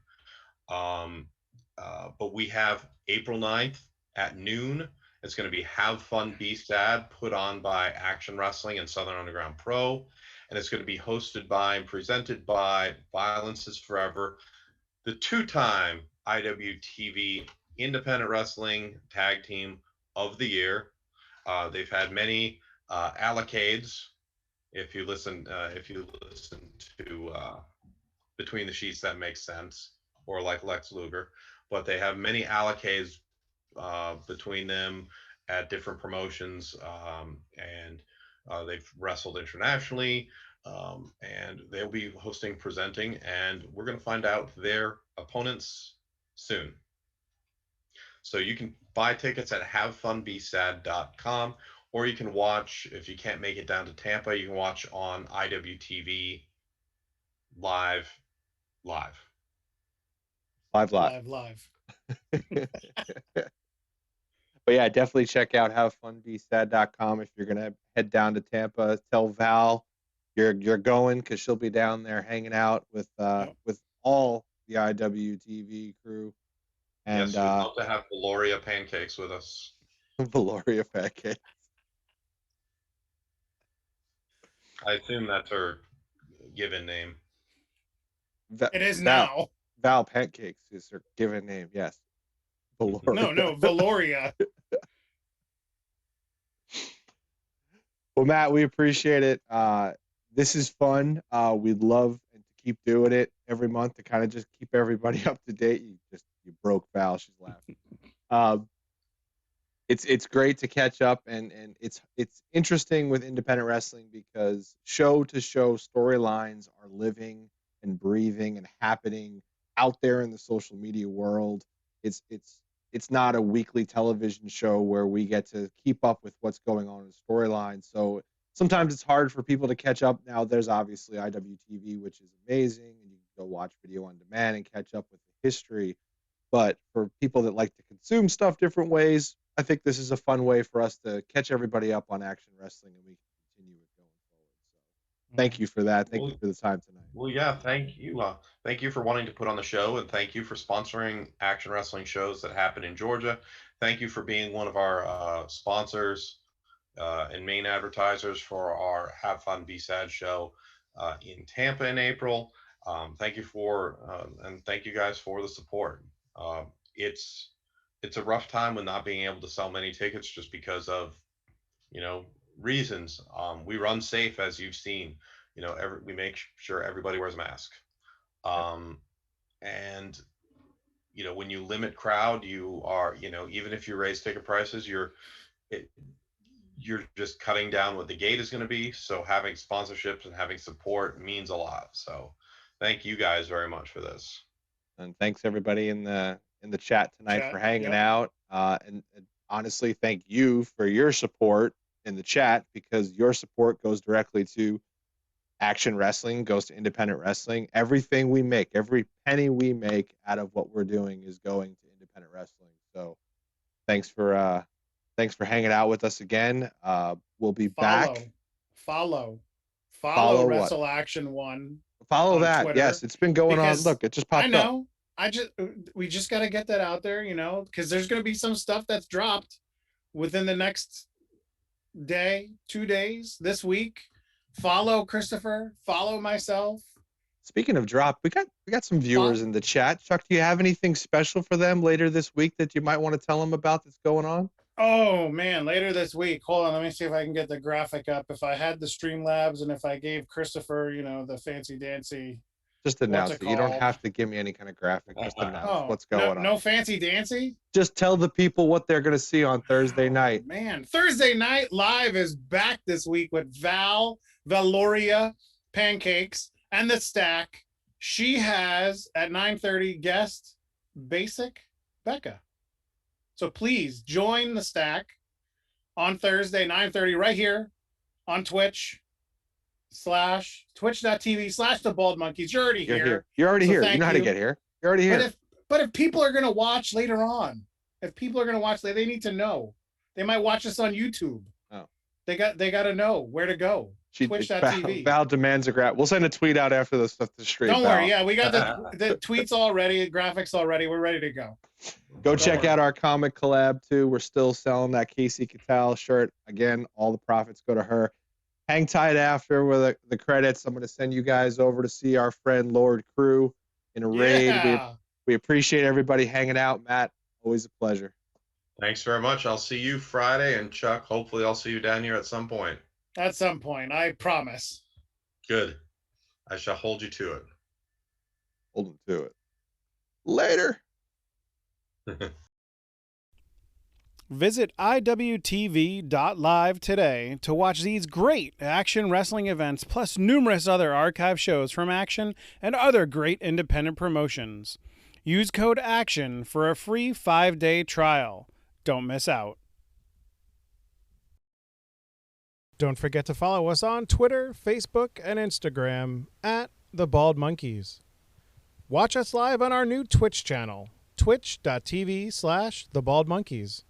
But we have April 9th at noon. It's going to be Have Fun Be Sad, put on by Action Wrestling and Southern Underground Pro, and it's going to be hosted by and presented by Violence is Forever, the two-time IWTV Independent Wrestling Tag Team of the Year. They've had many Allocates. If you listen to Between the Sheets, that makes sense, or like Lex Luger. But they have many allocates between them at different promotions, and they've wrestled internationally, and they'll be presenting, and we're going to find out their opponents soon. So you can buy tickets at havefunbsad.com, or you can watch, if you can't make it down to Tampa, you can watch on iwtv live. Live. But yeah, definitely check out havefunbsad.com if you're gonna head down to Tampa. Tell Val you're going, because she'll be down there hanging out with all the IWTV crew. And Yes, we'd love to have Valoria pancakes with us. Valoria pancakes. I assume that's her given name. It is now. Val Pancakes is her given name. Yes. Valoria. No, Valoria. Well, Matt, we appreciate it. This is fun. We'd love to keep doing it every month to kind of just keep everybody up to date. You broke Val. She's laughing. It's great to catch up, and it's interesting with independent wrestling because show to show storylines are living and breathing and happening out there in the social media world. It's not a weekly television show where we get to keep up with what's going on in storylines. So sometimes it's hard for people to catch up. Now there's obviously IWTV, which is amazing, and you can go watch video on demand and catch up with the history. But for people that like to consume stuff different ways, I think this is a fun way for us to catch everybody up on action wrestling, and we can continue it going forward. So thank you for that. Thank you for the time tonight. Well, yeah, thank you. Thank you for wanting to put on the show, and thank you for sponsoring action wrestling shows that happen in Georgia. Thank you for being one of our sponsors and main advertisers for our Have Fun Be Sad show in Tampa in April. Thank you and thank you guys for the support. It's a rough time with not being able to sell many tickets just because of, reasons. We run safe, as you've seen. We make sure everybody wears a mask. And when you limit crowd, you are, even if you raise ticket prices, you're just cutting down what the gate is going to be. So having sponsorships and having support means a lot. So thank you guys very much for this. And thanks everybody in the chat tonight for hanging out. And honestly, thank you for your support in the chat, because your support goes directly to action wrestling, goes to independent wrestling. Everything we make, every penny we make out of what we're doing is going to independent wrestling. So thanks for hanging out with us again. We'll be back. Follow Wrestle Action 1. Follow that. Twitter, yes, it's been going on. Look, it just popped up. I know. We just got to get that out there, because there's going to be some stuff that's dropped within the next day, 2 days, this week. Follow Christopher, follow myself. Speaking of drop, we got some viewers in the chat. Chuck, do you have anything special for them later this week that you might want to tell them about that's going on? Oh man, later this week. Hold on, let me see if I can get the graphic up. If I had the Streamlabs and if I gave Christopher, the fancy dancy. Just announce it. You don't have to give me any kind of graphic. Just announce what's going on. No fancy dancy? Just tell the people what they're going to see on Thursday night. Man, Thursday Night Live is back this week with Valoria Pancakes and the Stack. She has, at 9:30, guest Basic Becca. So please join the Stack on Thursday, 9:30, right here on Twitch. /twitch.tv/the Bald Monkeys. You're already here. You're already here. You know how to get here. You're already here. But if people are gonna watch later on, they need to know. They might watch us on YouTube. Oh. They got to know where to go. Twitch.tv. Val demands a graph. We'll send a tweet out after this stuff to straight. Don't worry. Yeah, we got the tweets already, graphics already. We're ready to go. Go check out our comic collab too. We're still selling that Casey Cattell shirt. Again, all the profits go to her. Hang tight after with the credits. I'm going to send you guys over to see our friend Lord Crew in a raid. We appreciate everybody hanging out. Matt, always a pleasure. Thanks very much. I'll see you Friday, and Chuck, hopefully I'll see you down here at some point. At some point, I promise. Good. I shall hold you to Hold them to it. Later. it. Visit iwtv.live today to watch these great Action Wrestling events, plus numerous other archive shows from Action and other great independent promotions. Use code ACTION for a free 5-day trial. Don't miss out. Don't forget to follow us on Twitter, Facebook, and Instagram at The Bald Monkeys. Watch us live on our new Twitch channel, twitch.tv/TheBaldMonkeys.